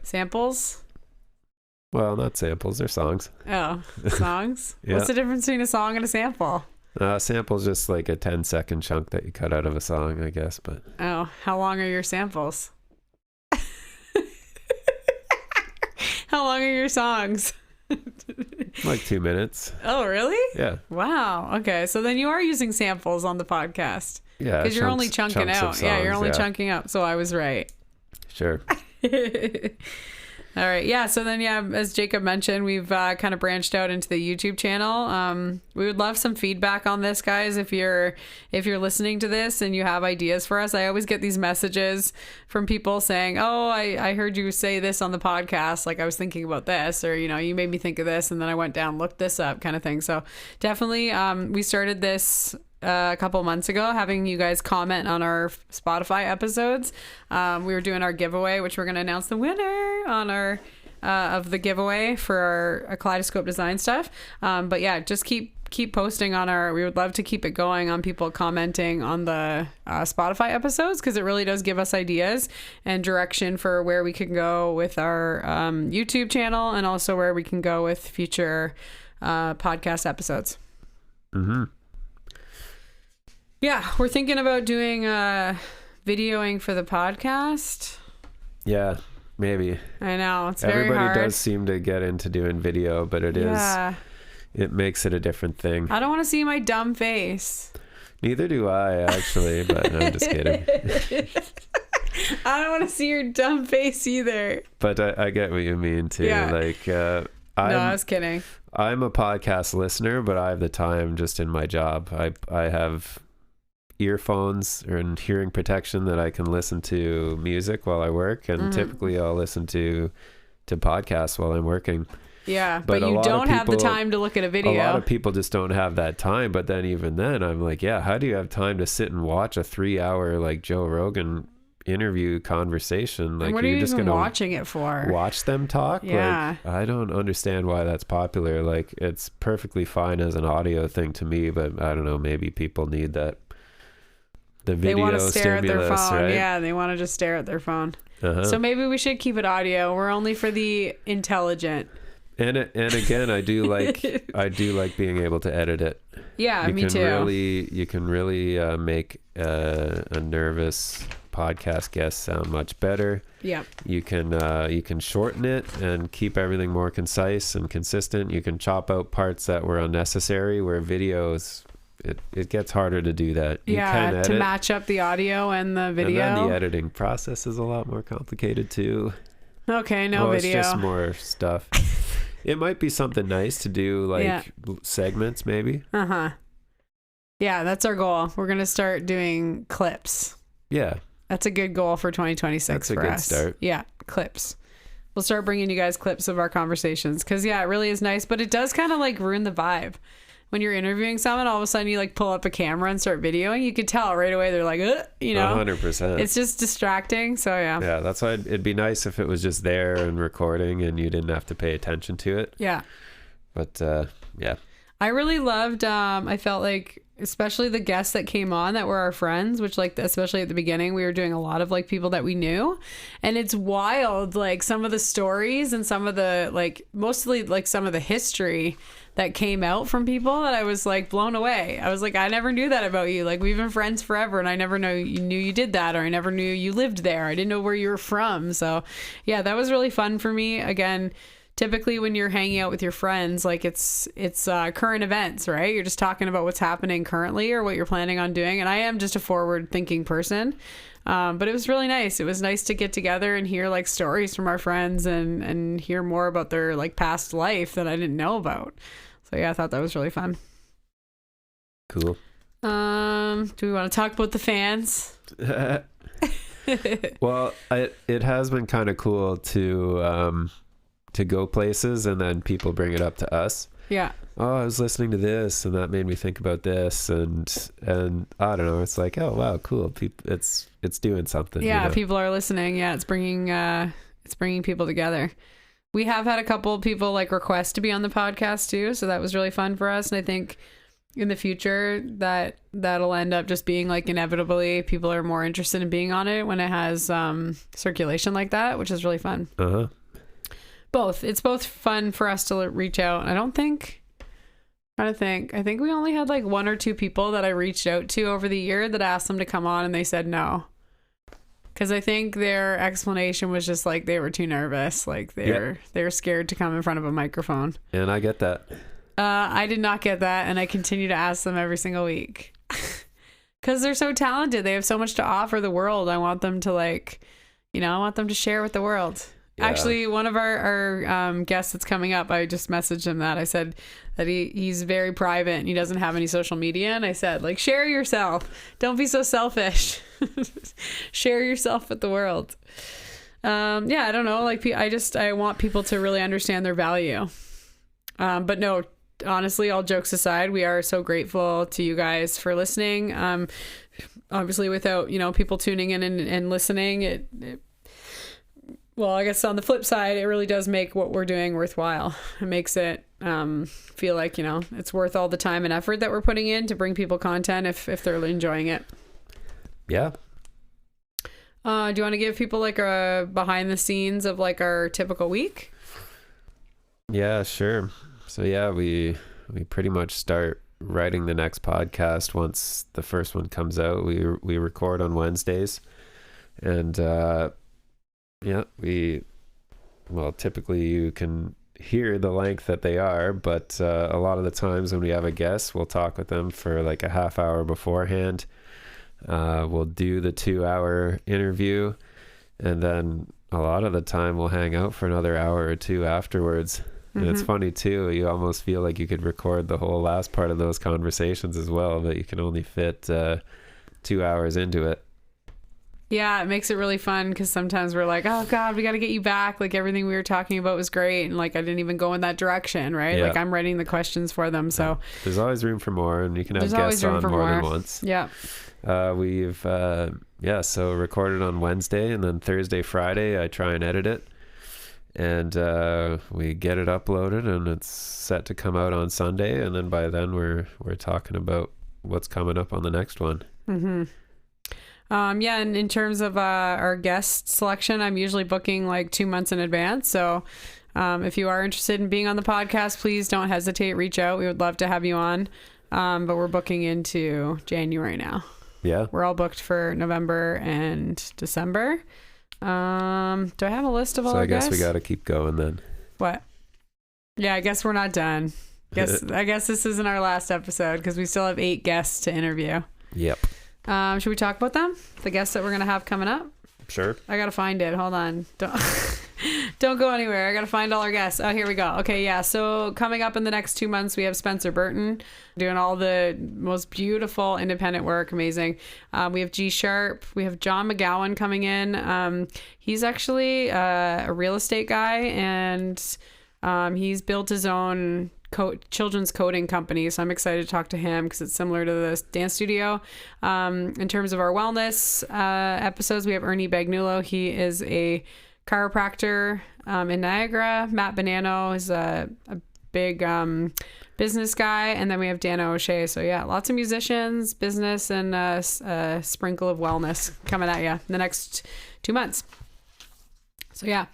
samples? Well, not samples, they're songs. Oh, songs? Yeah. What's the difference between a song and a sample? Sample's just like a 10-second chunk that you cut out of a song, I guess. But Oh, how long are your samples? How long are your songs? like 2 minutes. Oh, really? Yeah. Wow. Okay. So then you are using samples on the podcast. Yeah. Because you're only chunking out. Yeah, you're only chunking out. So I was right. Sure. All right. Yeah. So then, yeah, as Jacob mentioned, we've kind of branched out into the YouTube channel. We would love some feedback on this, guys. If you're listening to this and you have ideas for us, I always get these messages from people saying, "Oh, I heard you say this on the podcast. Like I was thinking about this, or you made me think of this, and then I went down, looked this up," kind of thing. So definitely, we started this a couple months ago, having you guys comment on our Spotify episodes. We were doing our giveaway, which we're going to announce the winner on our of the giveaway for our Kaleidoscope design stuff. But yeah, just keep posting on our. We would love to keep it going on people commenting on the Spotify episodes, because it really does give us ideas and direction for where we can go with our YouTube channel, and also where we can go with future podcast episodes. Mm-hmm. Yeah, we're thinking about doing videoing for the podcast. Yeah, maybe. I know, it's very hard. Everybody does seem to get into doing video, but it makes it a different thing. I don't want to see my dumb face. Neither do I, actually, but I'm just kidding. I don't want to see your dumb face either. But I get what you mean, too. Yeah. Like, No, I was kidding. I'm a podcast listener, but I have the time just in my job. I have earphones and hearing protection that I can listen to music while I work, and typically I'll listen to podcasts while I'm working. Yeah, but you don't have the time to look at a video. A lot of people just don't have that time, but then even then I'm like, yeah, how do you have time to sit and watch a 3-hour like Joe Rogan interview conversation? Like, and what are you just even gonna watching it for? Watch them talk? Yeah. Like, I don't understand why that's popular. Like, it's perfectly fine as an audio thing to me, but I don't know, maybe people need that. The video they want to stare at their phone, right? Yeah, they want to just stare at their phone. Uh-huh. So maybe we should keep it audio. We're only for the intelligent. And again, I do like being able to edit it. Yeah, me too. You can really make a nervous podcast guest sound much better. Yeah. You can shorten it and keep everything more concise and consistent. You can chop out parts that were unnecessary, where videos. It gets harder to do that. You can edit, to match up the audio and the video. And then the editing process is a lot more complicated too. Okay, video. It's just more stuff. It might be something nice to do, like segments maybe. Uh-huh. Yeah, that's our goal. We're going to start doing clips. Yeah. That's a good goal for 2026 That's for us. That's a good start. Yeah, clips. We'll start bringing you guys clips of our conversations, because, yeah, it really is nice, but it does kind of, like, ruin the vibe. When you're interviewing someone, all of a sudden you like pull up a camera and start videoing. You could tell right away they're like, 100%. It's just distracting. So yeah. Yeah, that's why it'd be nice if it was just there and recording, and you didn't have to pay attention to it. Yeah. But yeah. I really loved. I felt like, especially the guests that came on that were our friends, which, like, especially at the beginning, we were doing a lot of like people that we knew, and it's wild, like some of the stories and some of the, like, mostly like some of the history that came out from people that I was like blown away. I was like, I never knew that about you. Like, we've been friends forever, and I never knew you did that, or I never knew you lived there. I didn't know where you were from. So yeah, that was really fun for me. Again, typically when you're hanging out with your friends, like it's current events, right? You're just talking about what's happening currently or what you're planning on doing. And I am just a forward thinking person. But it was really nice. It was nice to get together and hear like stories from our friends and hear more about their like past life that I didn't know about. So yeah, I thought that was really fun. Cool. Do we want to talk about the fans? Well, it has been kind of cool to go places and then people bring it up to us. Yeah. Oh, I was listening to this and that made me think about this, and I don't know, it's like, oh wow, cool. It's doing something. Yeah, you know? People are listening. Yeah, it's bringing people together. We have had a couple of people like request to be on the podcast too, so that was really fun for us. And I think in the future that'll end up just being like inevitably people are more interested in being on it when it has circulation like that, which is really fun. Uh-huh. Both. It's both fun for us to reach out. I think we only had like 1 or 2 people that I reached out to over the year that asked them to come on and they said no. Because I think their explanation was just like they were too nervous. Like they were scared to come in front of a microphone. And I get that. I did not get that. And I continue to ask them every single week. Because they're so talented. They have so much to offer the world. I want them to I want them to share with the world. Yeah. Actually, one of our guests that's coming up, I just messaged him that. I said that he's very private and he doesn't have any social media. And I said, like, share yourself. Don't be so selfish. Share yourself with the world. I don't know. Like, I want people to really understand their value. But no, honestly, all jokes aside, we are so grateful to you guys for listening. Obviously, without, people tuning in and listening, well, I guess on the flip side, it really does make what we're doing worthwhile. It makes it feel like, it's worth all the time and effort that we're putting in to bring people content if they're enjoying it. Yeah. Do you want to give people like a behind the scenes of like our typical week? Yeah, sure. So yeah, we pretty much start writing the next podcast once the first one comes out. We record on Wednesdays, and typically you can hear the length that they are, but a lot of the times when we have a guest, we'll talk with them for like a half hour beforehand. We'll do the 2-hour interview, and then a lot of the time we'll hang out for another hour or 2 afterwards. And it's funny too, you almost feel like you could record the whole last part of those conversations as well, but you can only fit 2 hours into it. Yeah, it makes it really fun because sometimes we're like, oh God, we got to get you back. Like everything we were talking about was great. And like, I didn't even go in that direction, right? Yeah. Like I'm writing the questions for them. So there's always room for more, and you can have guests on more than once. Yeah. We've, so recorded on Wednesday, and then Thursday, Friday, I try and edit it, and we get it uploaded, and it's set to come out on Sunday. And then by then we're talking about what's coming up on the next one. Mm-hmm. And in terms of our guest selection, I'm usually booking like 2 months in advance. So if you are interested in being on the podcast, please don't hesitate. Reach out. We would love to have you on. But we're booking into January now. Yeah. We're all booked for November and December. Do I have a list of all our guests? So I guess we got to keep going then. What? Yeah, I guess we're not done. I guess this isn't our last episode because we still have 8 guests to interview. Yep. Should we talk about them? The guests that we're going to have coming up? Sure. I got to find it. Hold on. Don't go anywhere. I got to find all our guests. Oh, here we go. Okay, yeah. So coming up in the next 2 months, we have Spencer Burton doing all the most beautiful independent work. Amazing. We have G Sharp. We have John McGowan coming in. He's actually a real estate guy, and he's built his own children's coding company, so I'm excited to talk to him because it's similar to the dance studio. In terms of our wellness episodes, we have Ernie Bagnulo. He is a chiropractor in Niagara. Matt Bonanno is a big business guy, and then we have Dana O'Shea. So yeah, lots of musicians, business, and a sprinkle of wellness coming at you in the next 2 months. So yeah,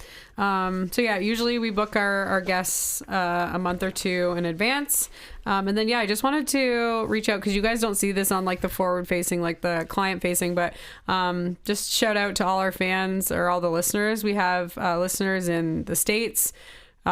usually we book our guests a month or 2 in advance. And then, I just wanted to reach out because you guys don't see this on like the forward facing, like the client facing, but just shout out to all our fans or all the listeners. We have listeners in the States.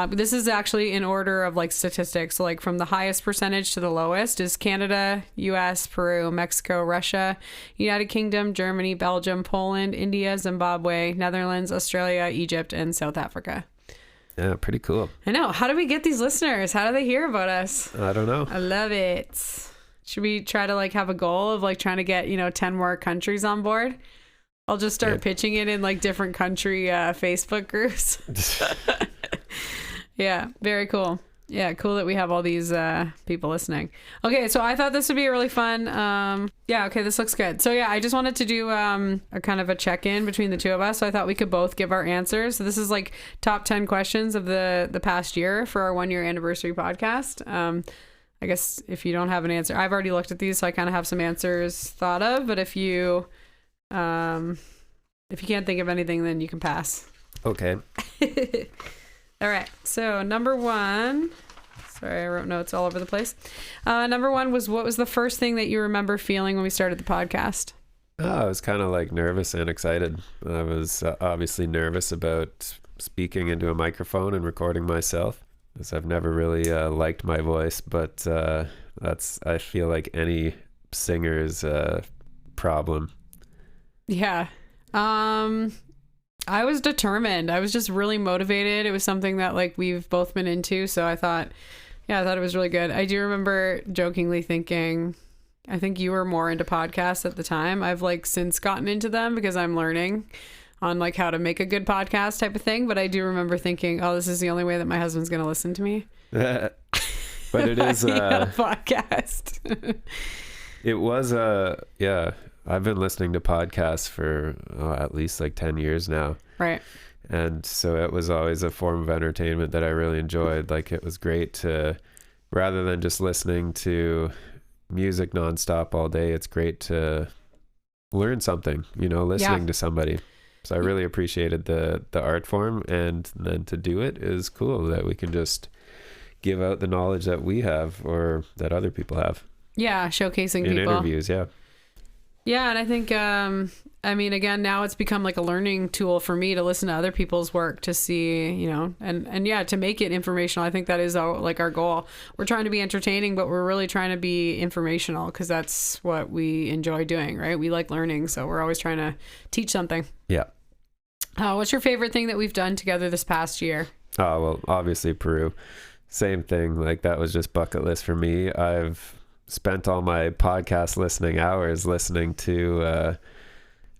This is actually in order of like statistics. So like from the highest percentage to the lowest is Canada, US, Peru, Mexico, Russia, United Kingdom, Germany, Belgium, Poland, India, Zimbabwe, Netherlands, Australia, Egypt, and South Africa. Yeah, pretty cool. I know. How do we get these listeners? How do they hear about us? I don't know. I love it. Should we try to like have a goal of like trying to get, 10 more countries on board? I'll just start pitching it in like different country Facebook groups. Yeah, very cool. Yeah, cool that we have all these people listening. Okay, so I thought this would be really fun. This looks good. So yeah, I just wanted to do a kind of a check-in between the two of us. So I thought we could both give our answers. So this is like top 10 questions of the past year for our 1-year anniversary podcast. I guess if you don't have an answer, I've already looked at these, so I kind of have some answers thought of. But if you can't think of anything, then you can pass. Okay. All right. So number one. Sorry, I wrote notes all over the place. Number one was, what was the first thing that you remember feeling when we started the podcast? I was kind of like nervous and excited. I was obviously nervous about speaking into a microphone and recording myself, because I've never really liked my voice, but I feel like any singer's problem. Yeah. I was determined. I was just really motivated. It was something that like we've both been into, so I thought it was really good. I do remember jokingly thinking, I think you were more into podcasts at the time. I've like since gotten into them because I'm learning on like how to make a good podcast type of thing. But I do remember thinking, oh, this is the only way that my husband's going to listen to me. But it is a podcast. It was yeah. I've been listening to podcasts for at least like 10 years now. Right. And so it was always a form of entertainment that I really enjoyed. Like it was great to, rather than just listening to music nonstop all day, it's great to learn something, listening to somebody. So I really appreciated the art form, and then to do it is cool that we can just give out the knowledge that we have or that other people have. Yeah, showcasing in people. Interviews, yeah. Yeah, and I think, again, now it's become like a learning tool for me to listen to other people's work to see, and yeah, to make it informational. I think that is our goal. We're trying to be entertaining, but we're really trying to be informational because that's what we enjoy doing, right? We like learning, so we're always trying to teach something. Yeah. What's your favorite thing that we've done together this past year? Oh, well, obviously Peru. Same thing. Like that was just bucket list for me. I've spent all my podcast listening hours listening to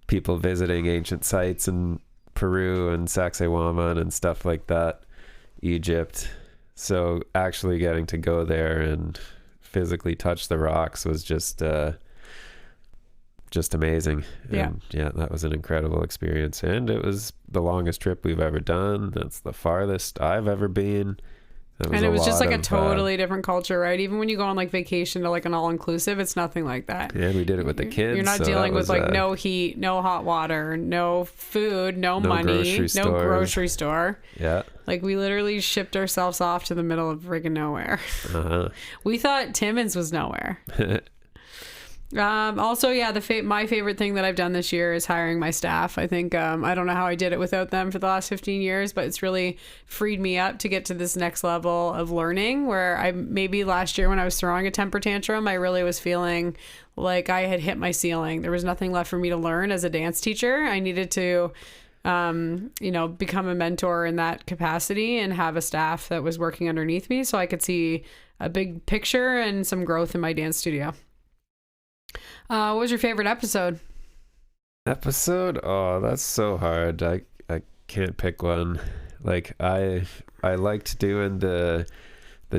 people visiting ancient sites in Peru and Sacsayhuaman and stuff like that, Egypt. So actually getting to go there and physically touch the rocks was just amazing. Yeah. And yeah, that was an incredible experience. And it was the longest trip we've ever done. That's the farthest I've ever been. And it was just like a totally different culture, right? Even when you go on like vacation to like an all-inclusive, it's nothing like that. Yeah, we did it with the kids. You're not dealing with like no heat, no hot water, no food, no money, no grocery store. Yeah. Like we literally shipped ourselves off to the middle of friggin' nowhere. Uh-huh. We thought Timmins was nowhere. Also, yeah, my favorite thing that I've done this year is hiring my staff. I think, I don't know how I did it without them for the last 15 years, but it's really freed me up to get to this next level of learning where maybe last year when I was throwing a temper tantrum, I really was feeling like I had hit my ceiling. There was nothing left for me to learn as a dance teacher. I needed to, become a mentor in that capacity and have a staff that was working underneath me so I could see a big picture and some growth in my dance studio. What was your favorite episode? Oh, that's so hard. I can't pick one. Like I liked doing the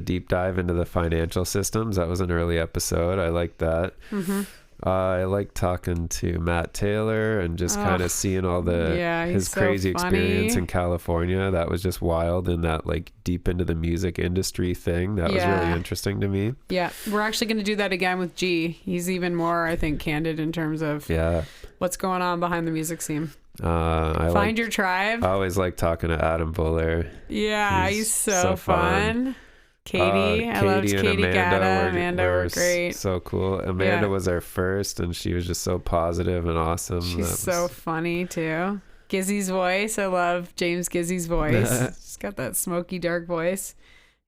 deep dive into the financial systems. That was an early episode. I liked that. Mm-hmm. I like talking to Matt Taylor and just kind of seeing all his crazy experience in California. That was just wild, and that like deep into the music industry thing. That was really interesting to me. Yeah. We're actually going to do that again with G. He's even more, I think, candid in terms of what's going on behind the music scene. Find your tribe. I always like talking to Adam Buller. Yeah, he's so fun. Katie, I loved Katie Gata. Amanda were great. So cool. Amanda was our first, and she was just so positive and awesome. She's so funny too. Gizzy's voice. I love James Gizzy's voice. She's got that smoky, dark voice.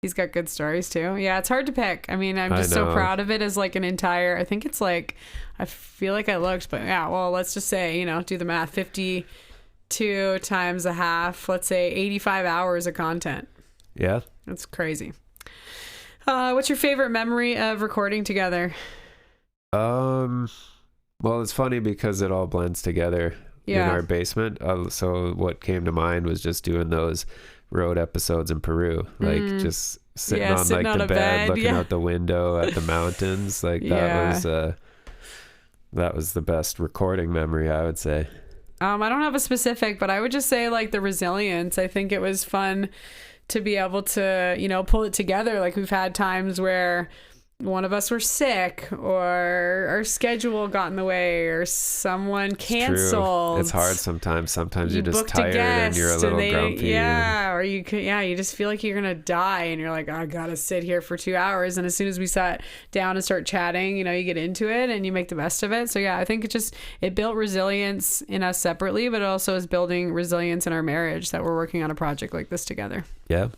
He's got good stories too. Yeah, it's hard to pick. I mean, I'm just so proud of it as like an entire, I think it's like, I feel like I looked, but yeah, well, let's just say, do the math, 52 times a half, let's say 85 hours of content. Yeah. That's crazy. What's your favorite memory of recording together? Well, it's funny because it all blends together in our basement. So what came to mind was just doing those road episodes in Peru, like just sitting on the bed looking out the window at the mountains. Like that was the best recording memory, I would say. I don't have a specific, but I would just say like the resilience. I think it was fun to be able to, pull it together. Like we've had times where one of us were sick, or our schedule got in the way, or someone canceled. It's hard sometimes. Sometimes you're just booked a tired and you're a guest little and grumpy. or you just feel like you're gonna die, and you're like, I gotta sit here for 2 hours. And as soon as we sat down and start chatting, you get into it and you make the best of it. So yeah, I think it built resilience in us separately, but it also is building resilience in our marriage that we're working on a project like this together. Yeah.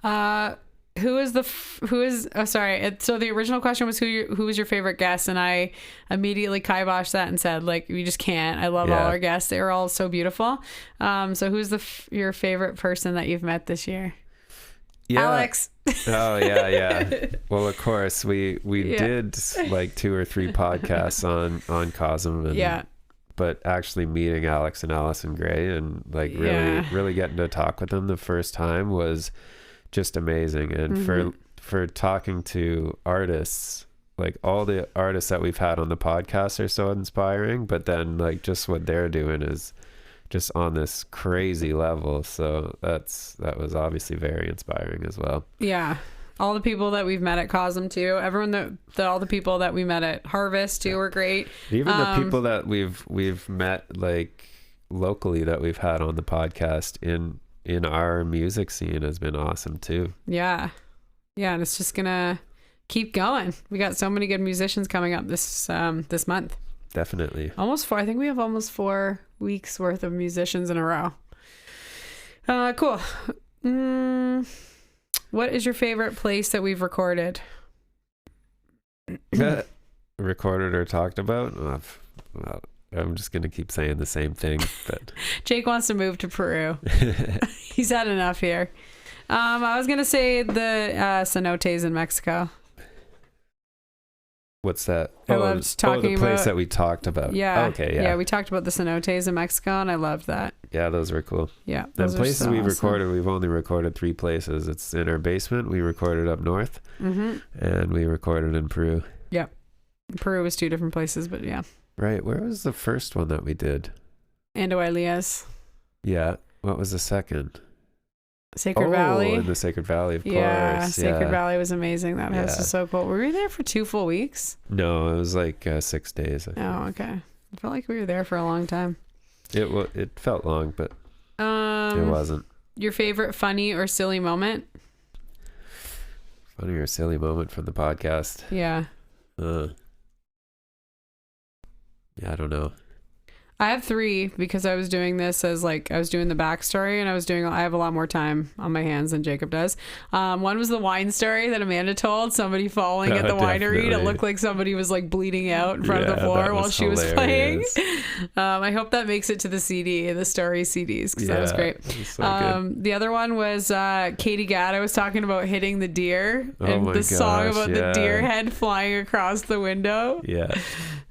So the original question was who was your favorite guest, and I immediately kiboshed that and said, like, we just can't. I love all our guests. They were all so beautiful. So who's your favorite person that you've met this year? Yeah. Alex. Oh yeah. Well, of course we did like 2 or 3 podcasts on Cosm, and but actually meeting Alex and Allison Gray and like really getting to talk with them the first time was just amazing. And for talking to artists, like all the artists that we've had on the podcast are so inspiring, but then like just what they're doing is just on this crazy level. So that was obviously very inspiring as well. Yeah. All the people that we've met at Cosm too. Everyone all the people that we met at Harvest too were great. Even the people that we've met like locally that we've had on the podcast in our music scene has been awesome too. Yeah. And it's just gonna keep going. We got so many good musicians coming up this month. Definitely. I think we have almost 4 weeks worth of musicians in a row. Cool. What is your favorite place that we've recorded? Recorded or talked about? Well, I'm just going to keep saying the same thing. But Jake wants to move to Peru. He's had enough here. I was going to say the cenotes in Mexico. What's that? I loved talking the place about, that we talked about. Yeah. Okay, yeah. Yeah, we talked about the cenotes in Mexico, and I loved that. Yeah, those were cool. Yeah. The places we've recorded, we've only recorded 3 places. It's in our basement. We recorded up north, and we recorded in Peru. Yeah. Peru was 2 different places, but yeah. Right. Where was the first one that we did? Ando Elias. Yeah. What was the second? Sacred Valley. In the Sacred Valley, of course. Sacred Valley was amazing. That house was so cool. Were we there for 2 full weeks? No, it was like 6 days. I think. Oh, okay. I felt like we were there for a long time. It felt long, but it wasn't. Your favorite funny or silly moment? Funny or silly moment from the podcast? Yeah. Yeah, I don't know. I have 3 because I was doing this as I was doing the backstory, and I have a lot more time on my hands than Jacob does. One was the wine story that Amanda told, somebody falling at the winery. It looked like somebody was like bleeding out in front of the floor while she was playing. I hope that makes it to the CD, the story CDs, because that was great. So the other one was Katie Gatto was talking about hitting the deer and song about the deer head flying across the window. Yeah.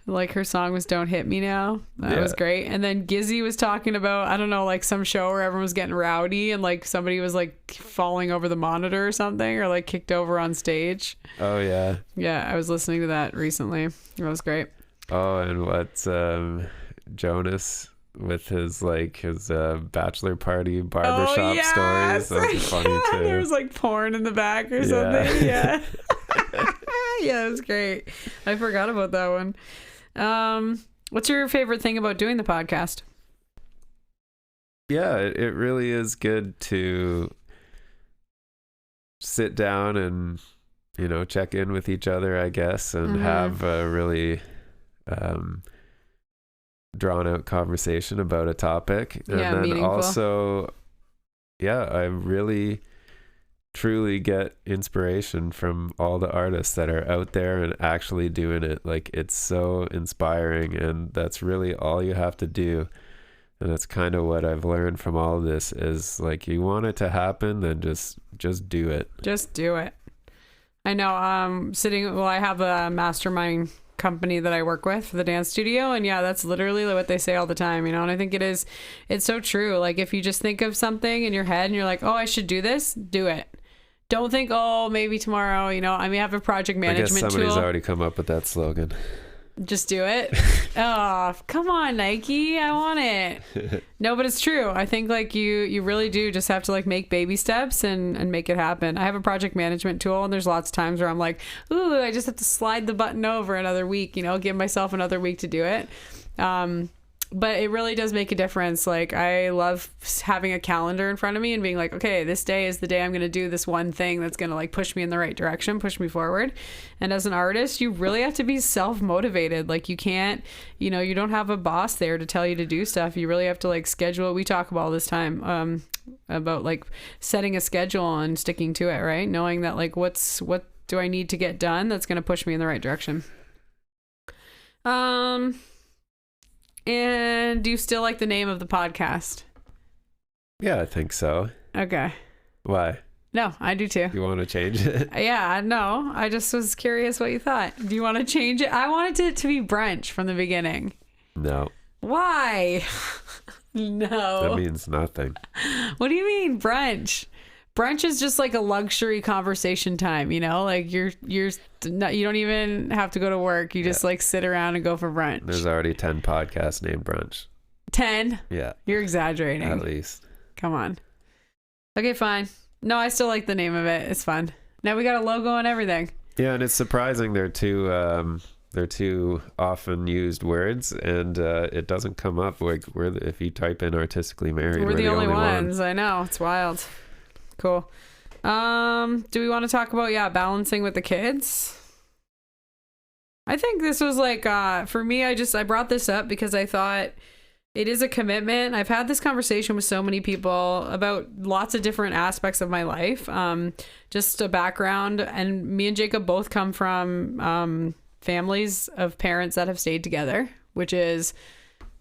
Like her song was Don't Hit Me Now. That was great. And then Gizzy was talking about, I don't know, like some show where everyone was getting rowdy and like somebody was like falling over the monitor or something, or like kicked over on stage. Oh yeah. Yeah, I was listening to that recently. It was great. Oh, and what's Jonas with his bachelor party barbershop stories? That was funny too. There was like porn in the back or something. Yeah. Yeah, it was great. I forgot about that one. What's your favorite thing about doing the podcast? Yeah, it really is good to sit down and check in with each other, I guess, and have a really drawn out conversation about a topic. And then meaningful. Also, I really truly get inspiration from all the artists that are out there and actually doing it. Like, it's so inspiring, and that's really all you have to do. And that's kind of what I've learned from all of this is, like, you want it to happen, then just do it. Just do it. I know. I have a mastermind company that I work with for the dance studio, and that's literally what they say all the time, and I think it's so true. Like, if you just think of something in your head and you're like, oh, I should do this, do it. Don't think, oh, maybe tomorrow, I may have a project management tool. I guess somebody's already come up with that slogan. Just do it. Oh, come on, Nike. I want it. No, but it's true. I think like you really do just have to like make baby steps and make it happen. I have a project management tool, and there's lots of times where I'm like, ooh, I just have to slide the button over another week, give myself another week to do it. But it really does make a difference. Like, I love having a calendar in front of me and being like, okay, this day is the day I'm going to do this one thing that's going to like push me in the right direction, push me forward. And as an artist, you really have to be self-motivated. Like, you can't, you don't have a boss there to tell you to do stuff. You really have to like schedule. We talk about all this time about like setting a schedule and sticking to it, right? Knowing that like what do I need to get done that's going to push me in the right direction. And do you still like the name of the podcast? Yeah, I think so. Okay. Why? No, I do too. You want to change it? Yeah, no. I just was curious what you thought. Do you want to change it? I wanted it to be brunch from the beginning. No. Why? No. That means nothing. What do you mean brunch? Brunch is just like a luxury conversation time, like you don't even have to go to work. You just like sit around and go for brunch. There's already 10 podcasts named Brunch. 10? Yeah. You're exaggerating. At least. Come on. Okay, fine. No, I still like the name of it. It's fun. Now we got a logo and everything. Yeah, and it's surprising they're two often used words, and it doesn't come up like if you type in Artistically Married. We're the only ones. I know. It's wild. Cool. Do we want to talk about balancing with the kids? I think this was like for me, I brought this up because I thought it is a commitment. I've had this conversation with so many people about lots of different aspects of my life. Just a background, and me and Jacob both come from families of parents that have stayed together, which is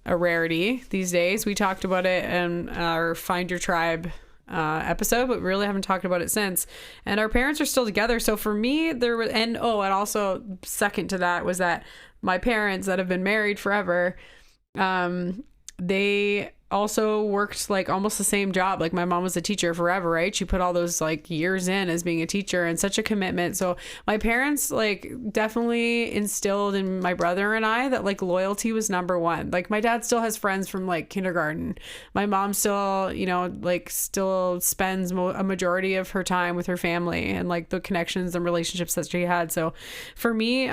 a rarity these days. We talked about it in our Find Your Tribe episode, but we really haven't talked about it since. And our parents are still together. So for me, and also second to that was that my parents that have been married forever, they also worked like almost the same job. Like, my mom was a teacher forever, right? She put all those like years in as being a teacher, and such a commitment. So my parents like definitely instilled in my brother and I that like loyalty was number one. Like, my dad still has friends from like kindergarten. My mom still, still spends a majority of her time with her family and like the connections and relationships that she had. So for me,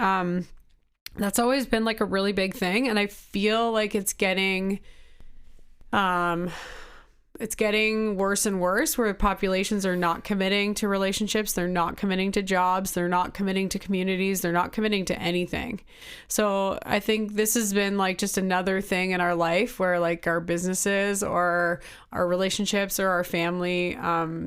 that's always been like a really big thing. And I feel like it's getting worse and worse, where populations are not committing to relationships. They're not committing to jobs. They're not committing to communities. They're not committing to anything. So I think this has been like just another thing in our life where like our businesses or our relationships or our family,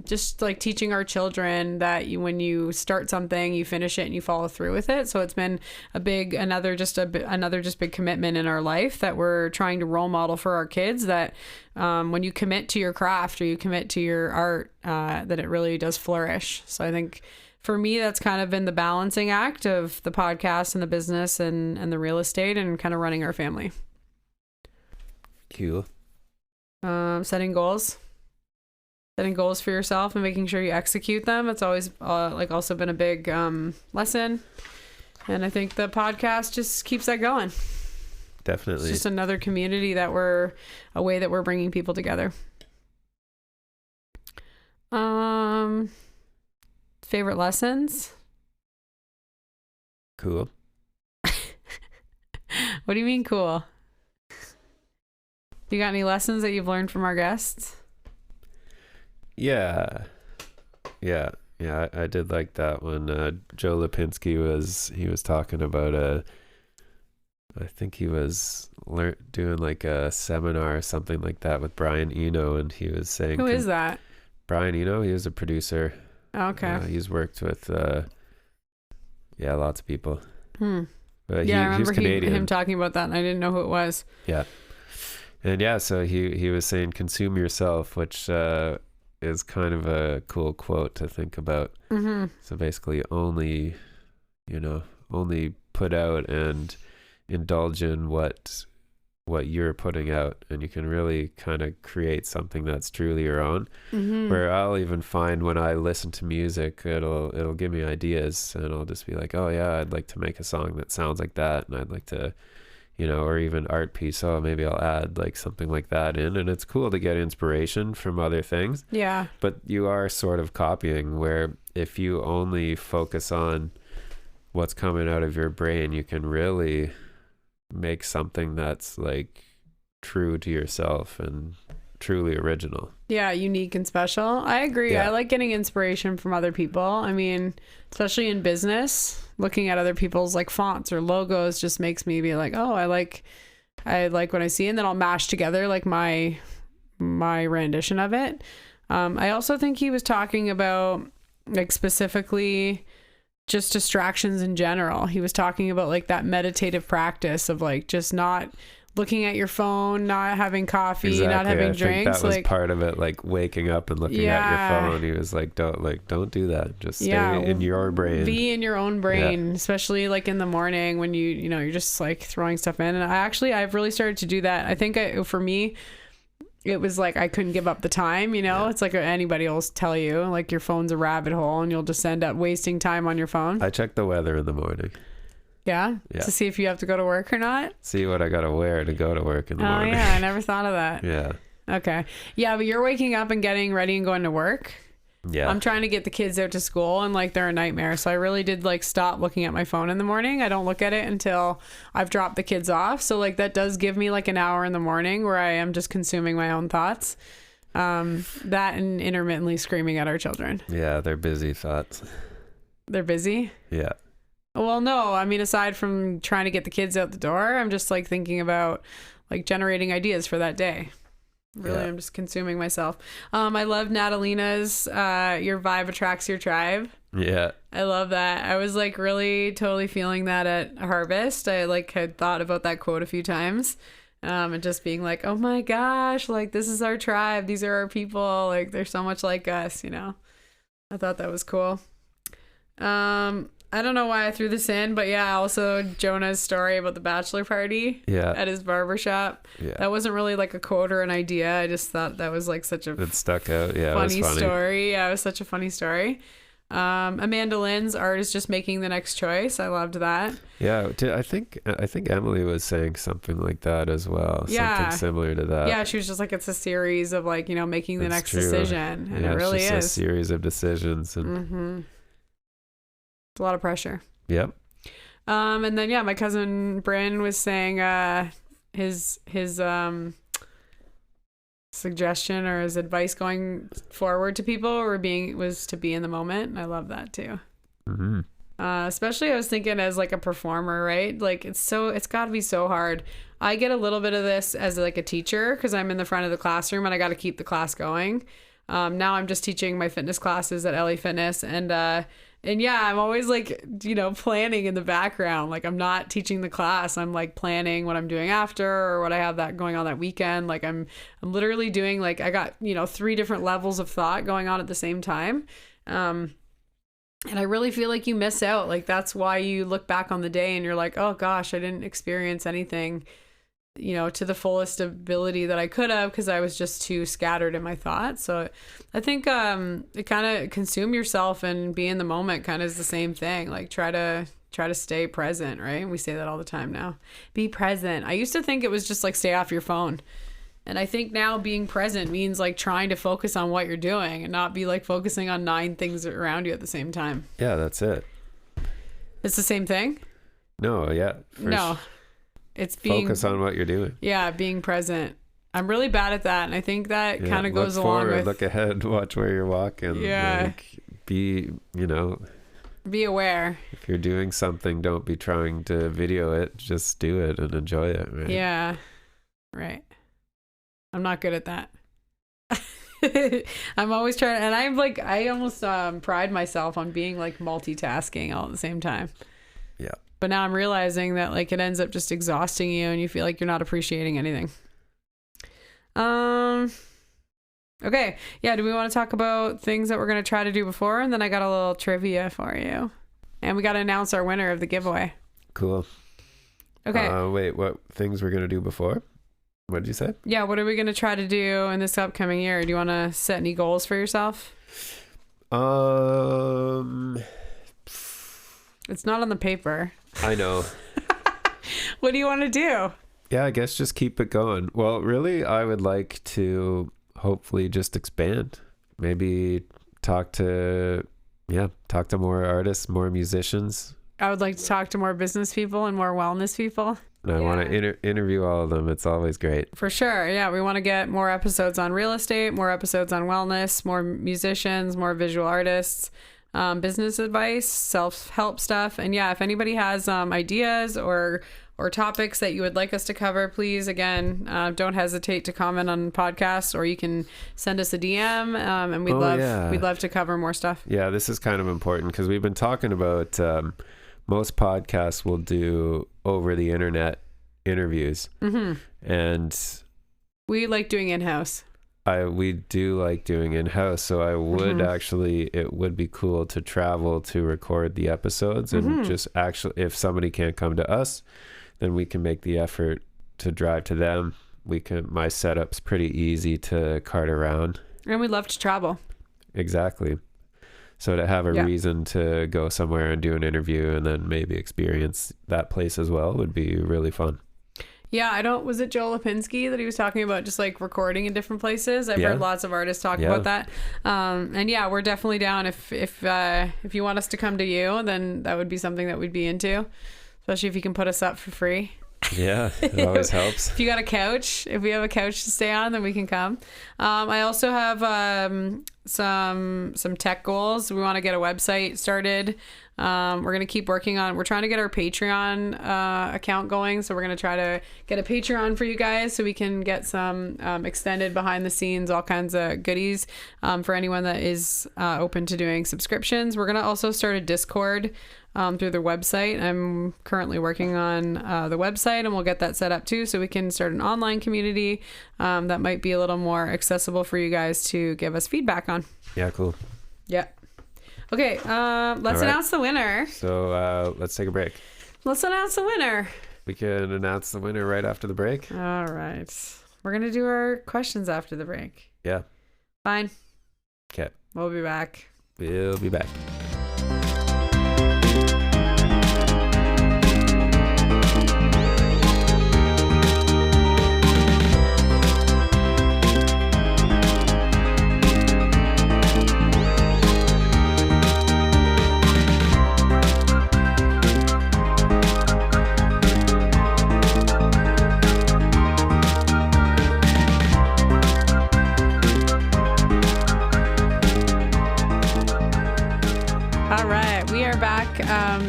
just like teaching our children that when you start something, you finish it and you follow through with it. So it's been another big commitment in our life that we're trying to role model for our kids, that when you commit to your craft or you commit to your art, that it really does flourish. So I think for me, that's kind of been the balancing act of the podcast and the business and the real estate and kind of running our family. Cool. Setting goals for yourself and making sure you execute them. It's always also been a big lesson. And I think the podcast just keeps that going. Definitely. It's just another community a way that we're bringing people together. Favorite lessons? Cool. What do you mean cool? You got any lessons that you've learned from our guests? Yeah, I did like that when Joe Lipinski was talking about I think he was doing like a seminar or something like that with Brian Eno, and he was saying, who is that? Brian Eno. He was a producer. Okay. He's worked with lots of people. But I remember him talking about that, and I didn't know who it was. Yeah. And so he was saying, consume yourself, which is kind of a cool quote to think about. Mm-hmm. So basically only put out and indulge in what what you're putting out, and you can really kind of create something that's truly your own. Where I'll even find when I listen to music, it'll give me ideas, and I'll just be like, oh yeah, I'd like to make a song that sounds like that, and I'd like to, or even art piece, oh maybe I'll add like something like that in. And it's cool to get inspiration from other things, but you are sort of copying, where if you only focus on what's coming out of your brain, you can really make something that's like true to yourself and truly original. Yeah, unique and special. I agree. I like getting inspiration from other people. I mean, especially in business, looking at other people's like fonts or logos just makes me be like, oh, I like what I see, and then I'll mash together like my rendition of it. I also think he was talking about like specifically just distractions in general. He was talking about like that meditative practice of like just not looking at your phone, not having coffee, not having drinks. Think that was like part of it, like waking up and looking at your phone. He was like, don't do that. Just stay in your brain. Be in your own brain, especially like in the morning when you're just like throwing stuff in. And I've really started to do that. I think for me, it was like I couldn't give up the time, It's like anybody will tell you, like your phone's a rabbit hole and you'll just end up wasting time on your phone. I check the weather in the morning. Yeah? To see if you have to go to work or not? See what I got to wear to go to work in the morning. Oh, yeah. I never thought of that. Yeah. Okay. Yeah, but you're waking up and getting ready and going to work. Yeah. I'm trying to get the kids out to school, and like they're a nightmare. So I really did like stop looking at my phone in the morning. I don't look at it until I've dropped the kids off. So like that does give me like an hour in the morning where I am just consuming my own thoughts. That and intermittently screaming at our children. Yeah, they're busy thoughts. They're busy? Yeah. Well, no, I mean, aside from trying to get the kids out the door, I'm just like thinking about like generating ideas for that day. Really, I'm just consuming myself. I love Natalina's your vibe attracts your tribe. Yeah. I love that. I was like really totally feeling that at Harvest. I like had thought about that quote a few times. And just being like, oh my gosh, like this is our tribe. These are our people. Like they're so much like us, I thought that was cool. I don't know why I threw this in, but yeah, also Jonah's story about the bachelor party at his barbershop. Yeah. That wasn't really like a quote or an idea. I just thought that was like such a it stuck out. Yeah, funny it was funny story. Yeah, it was such a funny story. Amanda Lynn's art is just making the next choice. I loved that. Yeah, I think Emily was saying something like that as well. Yeah. Something similar to that. Yeah, she was just like, it's a series of like, making the next decision. And it really it's just is. a series of decisions. And a lot of pressure. Yep. And then my cousin Bryn was saying his suggestion or his advice going forward to people was to be in the moment, and I love that too. Especially I was thinking as like a performer, right? Like it's got to be so hard. I get a little bit of this as like a teacher because I'm in the front of the classroom and I got to keep the class going. Now I'm just teaching my fitness classes at LA Fitness, and yeah, I'm always like, planning in the background. Like I'm not teaching the class. I'm like planning what I'm doing after or what I have that going on that weekend. Like I'm literally doing like, I got, 3 different levels of thought going on at the same time. And I really feel like you miss out. Like that's why you look back on the day and you're like, oh gosh, I didn't experience anything, to the fullest ability that I could have because I was just too scattered in my thoughts. So I think it kind of consume yourself and be in the moment kind of is the same thing. Like try to stay present, right? We say that all the time now. Be present. I used to think it was just like stay off your phone. And I think now being present means like trying to focus on what you're doing and not be like focusing on 9 things around you at the same time. Yeah, that's it. It's the same thing? No, yeah. No. It's being focus on what you're doing. Yeah, being present. I'm really bad at that, and I think that kind of goes along with look ahead, watch where you're walking. Yeah. Like, be aware. If you're doing something, don't be trying to video it. Just do it and enjoy it. Right? Yeah. Right. I'm not good at that. I'm always trying, and I'm like, I almost pride myself on being like multitasking all at the same time. Yeah. But now I'm realizing that like it ends up just exhausting you and you feel like you're not appreciating anything. Okay. Yeah. Do we want to talk about things that we're going to try to do before? And then I got a little trivia for you. And we got to announce our winner of the giveaway. Cool. Okay. Wait, what things we're going to do before? What did you say? Yeah, what are we going to try to do in this upcoming year? Do you want to set any goals for yourself? It's not on the paper. I know. What do you want to do? Yeah, I guess just keep it going. Well, really, I would like to hopefully just expand. Maybe talk to more artists, more musicians. I would like to talk to more business people and more wellness people. And I want to interview all of them. It's always great. For sure. Yeah, we want to get more episodes on real estate, more episodes on wellness, more musicians, more visual artists, business advice, self-help stuff. And yeah, if anybody has ideas or topics that you would like us to cover, please, again, don't hesitate to comment on podcasts, or you can send us a DM, and we'd love to cover more stuff. Yeah, this is kind of important because we've been talking about most podcasts will do over the internet interviews, and we like doing in-house. We do like doing in-house, so I would it would be cool to travel to record the episodes, and just actually, if somebody can't come to us, then we can make the effort to drive to them. My setup's pretty easy to cart around. And we'd love to travel. Exactly. So to have a reason to go somewhere and do an interview and then maybe experience that place as well would be really fun. Yeah, was it Joel Lipinski that he was talking about just like recording in different places? I've heard lots of artists talk about that. And yeah, we're definitely down. If you want us to come to you, then that would be something that we'd be into. Especially if you can put us up for free. Yeah, it always helps. If you got a couch, if we have a couch to stay on, then we can come. I also have some tech goals. We want to get a website started. We're going to keep working on, we're trying to get our Patreon account going. So we're going to try to get a Patreon for you guys so we can get some extended behind the scenes, all kinds of goodies for anyone that is open to doing subscriptions. We're going to also start a Discord through the website. I'm currently working on the website, and we'll get that set up too, so we can start an online community that might be a little more accessible for you guys to give us feedback on. Yeah, cool. Yeah. Okay, let's announce the winner. So let's take a break. Let's announce the winner. We can announce the winner right after the break. All right. We're going to do our questions after the break. Yeah. Fine. Okay. We'll be back. We'll be back.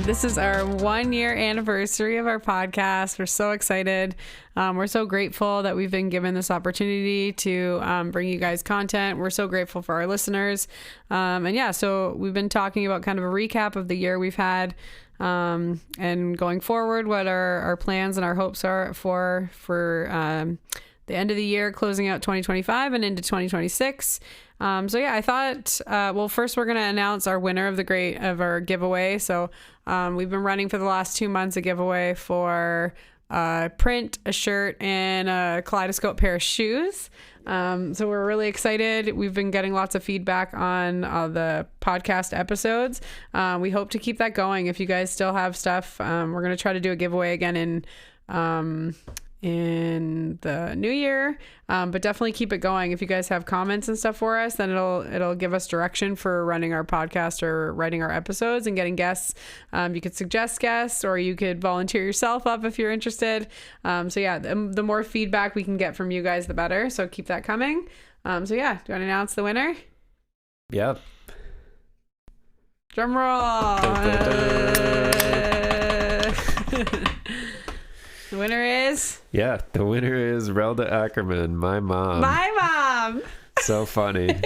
This is our 1-year anniversary of our podcast. We're so excited. We're so grateful that we've been given this opportunity to bring you guys content. We're so grateful for our listeners. And yeah, so we've been talking about kind of a recap of the year we've had, and going forward, what our plans and our hopes are for the end of the year, closing out 2025 and into 2026. So yeah, I thought, first we're going to announce our winner of our giveaway. So we've been running for the last 2 months a giveaway for a print, a shirt, and a kaleidoscope pair of shoes. So we're really excited. We've been getting lots of feedback on the podcast episodes. We hope to keep that going. If you guys still have stuff, we're going to try to do a giveaway again in the new year, but definitely keep it going. If you guys have comments and stuff for us, then it'll give us direction for running our podcast or writing our episodes and getting guests. You could suggest guests, or you could volunteer yourself up if you're interested. So yeah, the more feedback we can get from you guys, the better. So keep that coming. So yeah, do you want to announce the winner? Yeah. Drum roll. The winner is? Yeah, the winner is Relda Ackerman, my mom. My mom! So funny.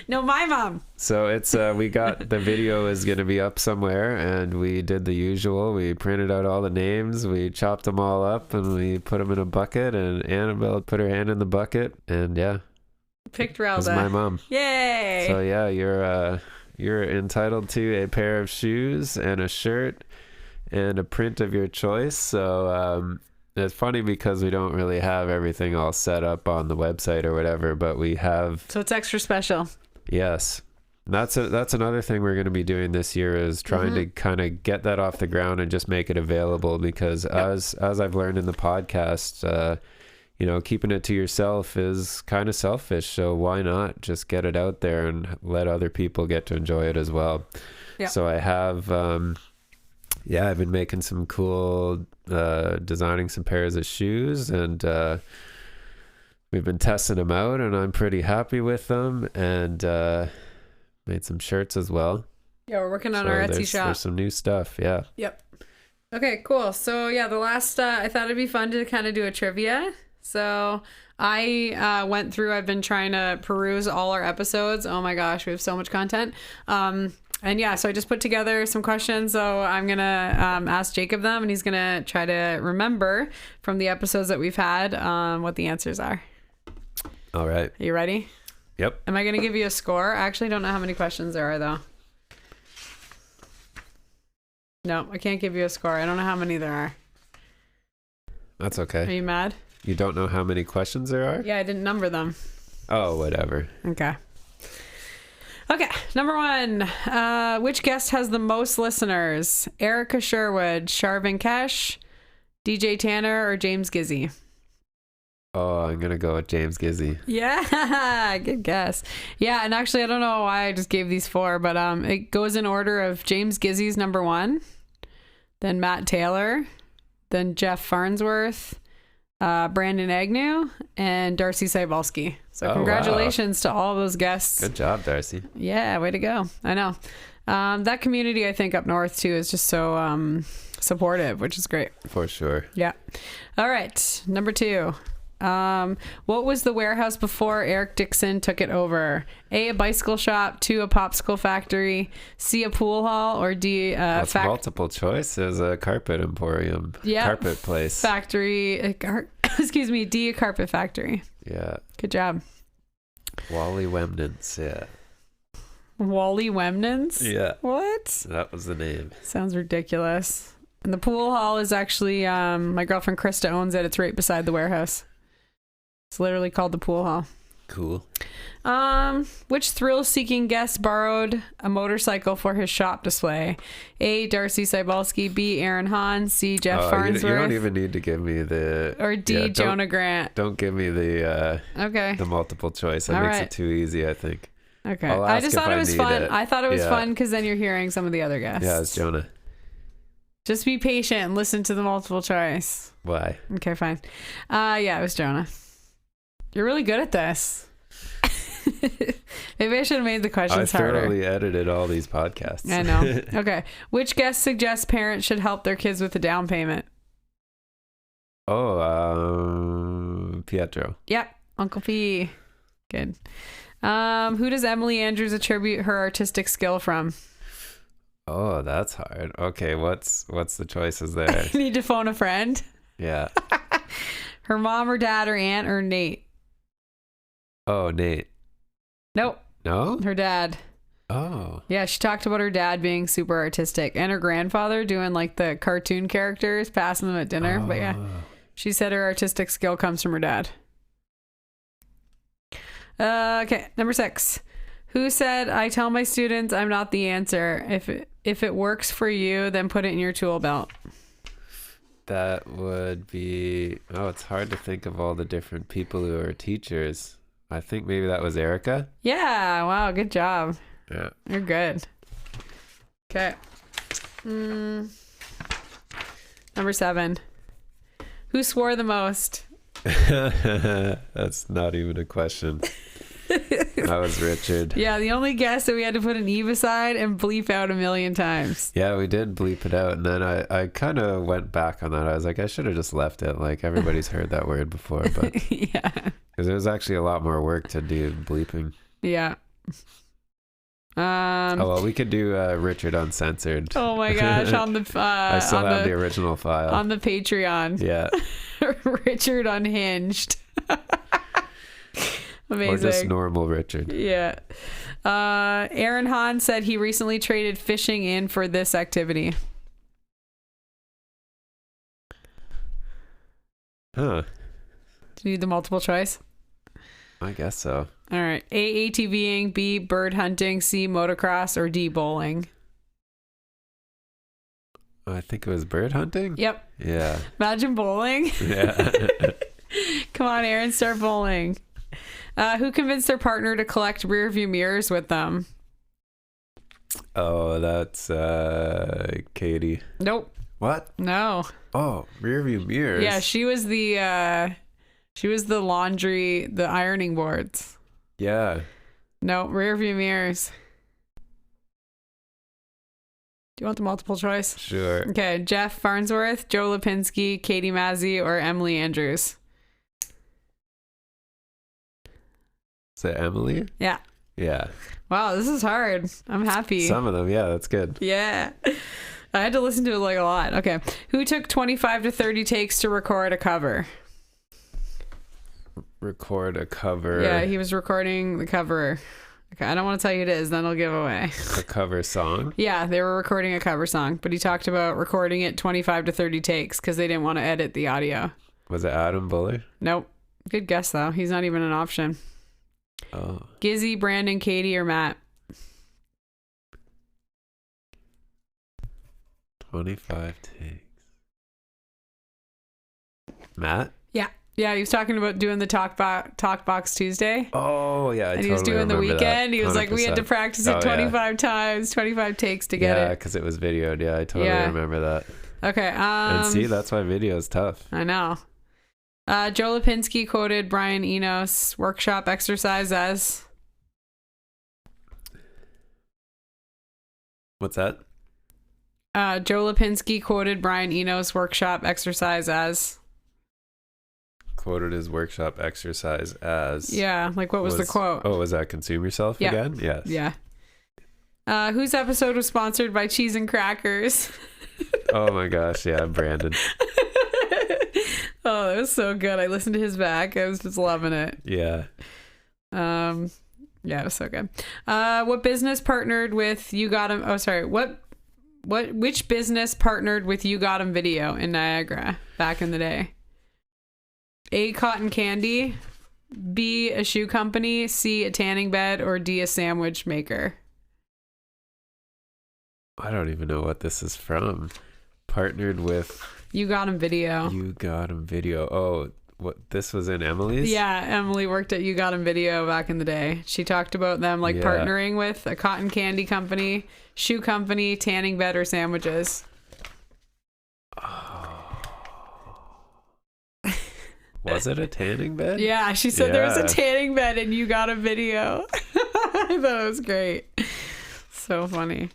No, my mom. So it's, we got, the video is going to be up somewhere, and we did the usual. We printed out all the names, we chopped them all up, and we put them in a bucket, and Annabelle put her hand in the bucket, and yeah. Picked Relda. That's my mom. Yay! So yeah, you're entitled to a pair of shoes and a shirt and a print of your choice. So it's funny because we don't really have everything all set up on the website or whatever, but we have. So it's extra special. Yes. That's another thing we're going to be doing this year is trying to kind of get that off the ground and just make it available because as I've learned in the podcast, keeping it to yourself is kind of selfish. So why not just get it out there and let other people get to enjoy it as well? Yeah. So I have, I've been making some cool, designing some pairs of shoes and, we've been testing them out and I'm pretty happy with them and, made some shirts as well. Yeah, we're working on our Etsy shop. There's some new stuff. Yeah. Yep. Okay, cool. So yeah, the last, I thought it'd be fun to kind of do a trivia. So I went through, I've been trying to peruse all our episodes. Oh my gosh, we have so much content. And yeah, so I just put together some questions. So I'm going to ask Jacob them and he's going to try to remember from the episodes that we've had what the answers are. All right. Are you ready? Yep. Am I going to give you a score? I actually don't know how many questions there are, though. No, I can't give you a score. I don't know how many there are. That's okay. Are you mad? You don't know how many questions there are? Yeah, I didn't number them. Oh, whatever. Okay. Okay, number 1. Which guest has the most listeners? Erica Sherwood, Sharvin Kesh, DJ Tanner, or James Gizzy? Oh, I'm going to go with James Gizzy. Yeah, good guess. Yeah, and actually, I don't know why I just gave these 4, but it goes in order of James Gizzy's number 1, then Matt Taylor, then Jeff Farnsworth, Brandon Agnew, and Darcy Cybulski. So congratulations to all those guests. Good job, Darcy. Yeah, way to go. I know. That community, I think, up north, too, is just so supportive, which is great. For sure. Yeah. All right, number 2. What was the warehouse before Eric Dixon took it over? A bicycle shop, 2 a popsicle factory, C a pool hall, or D multiple choice is a carpet emporium. Yeah, carpet place. Factory. Excuse me, D a carpet factory. Yeah. Good job. Wally Wemnitz. Yeah. Wally Wemnitz? Yeah. What? That was the name. Sounds ridiculous. And the pool hall is actually my girlfriend Krista owns it. It's right beside the warehouse. It's literally called the pool hall. Cool. Which thrill-seeking guest borrowed a motorcycle for his shop display? A. Darcy Cybulski, B. Aaron Hahn, C. Jeff Farnsworth. You don't even need to give me the... Or D. Jonah Grant. Don't give me the okay. The multiple choice. That makes it too easy, I think. Okay. I just thought it was fun. I thought it was fun because then you're hearing some of the other guests. Yeah, it's Jonah. Just be patient and listen to the multiple choice. Why? Okay, fine. Yeah, it was Jonah. You're really good at this. Maybe I should have made the questions harder. I thoroughly edited all these podcasts. I know. Okay. Which guest suggests parents should help their kids with the down payment? Oh, Pietro. Yep. Uncle P. Good. Who does Emily Andrews attribute her artistic skill from? Oh, that's hard. Okay, what's the choices there? You need to phone a friend. Yeah. Her mom or dad or aunt or Nate? Oh, Nate. Nope. No? Her dad. Oh. Yeah, she talked about her dad being super artistic and her grandfather doing like the cartoon characters, passing them at dinner. Oh. But yeah, she said her artistic skill comes from her dad. Okay, number 6. Who said, I tell my students I'm not the answer. If it works for you, then put it in your tool belt. That would be... Oh, it's hard to think of all the different people who are teachers. I think maybe that was Erica. Yeah, wow, good job. Yeah. You're good. Okay. Number 7. Who swore the most? That's not even a question. That was Richard. Yeah, the only guess that we had to put an E beside and bleep out a million times. Yeah, we did bleep it out, and then I kind of went back on that. I was like, I should have just left it. Like, everybody's heard that word before, but yeah, because it was actually a lot more work to do bleeping. Yeah. Oh well, we could do Richard Uncensored. Oh my gosh, on the I still have the original file on the Patreon. Yeah. Richard Unhinged. Amazing. Or just normal Richard. Yeah. Aaron Hahn said he recently traded fishing in for this activity. Huh. Do you need the multiple choice? I guess so. All right. A, ATVing, B, bird hunting, C, motocross, or D, bowling. I think it was bird hunting. Yep. Yeah. Imagine bowling. Yeah. Come on, Aaron, start bowling. Who convinced their partner to collect rear view mirrors with them? Oh, that's Katie. Nope. What? No. Oh, rear view mirrors. Yeah, she was the laundry, the ironing boards. Yeah. No, rear view mirrors. Do you want the multiple choice? Sure. Okay, Jeff Farnsworth, Joe Lipinski, Katie Mazzy, or Emily Andrews? Is it Emily? Yeah. Yeah. Wow, this is hard. I'm happy. Some of them, yeah, that's good. Yeah. I had to listen to it like a lot. Okay. Who took 25 to 30 takes to record a cover? Record a cover. Yeah, he was recording the cover. Okay, I don't want to tell you who it is, then I'll give away. A cover song? Yeah, they were recording a cover song, but he talked about recording it 25 to 30 takes because they didn't want to edit the audio. Was it Adam Buller? Nope. Good guess, though. He's not even an option. Oh. Gizzy, Brandon, Katie, or Matt? 25 takes. Matt? Yeah, he was talking about doing the Talk Box Tuesday. Oh, yeah. And he was doing the weekend. He was like, we had to practice it 25 times, 25 takes to get it. Yeah, it. because it was videoed. Yeah, I totally remember that. Okay. And see, that's why video is tough. I know. Joe Lipinski quoted Brian Eno's workshop exercise as... What's that? Joe Lipinski quoted Brian Eno's workshop exercise as... Quoted his workshop exercise as... Yeah, like what was the quote? Oh, was that consume yourself again? Yes. Yeah. Whose episode was sponsored by cheese and crackers? Oh my gosh, yeah, Brandon. Oh, that was so good. I listened to his back. I was just loving it. Yeah. Yeah, it was so good. What business partnered with You Got 'Em? Oh, sorry. Which business partnered with You Got 'Em Video in Niagara back in the day? A, cotton candy, B, a shoe company, C, a tanning bed, or D, a sandwich maker? I don't even know what this is from. Partnered with... You Got 'Em Video. You Got 'Em Video. Oh, what? This was in Emily's? Yeah, Emily worked at You Got 'Em Video back in the day. She talked about them partnering with a cotton candy company, shoe company, tanning bed, or sandwiches. Was it a tanning bed? Yeah, she said there was a tanning bed and You Got 'Em Video. I thought it was great. So funny.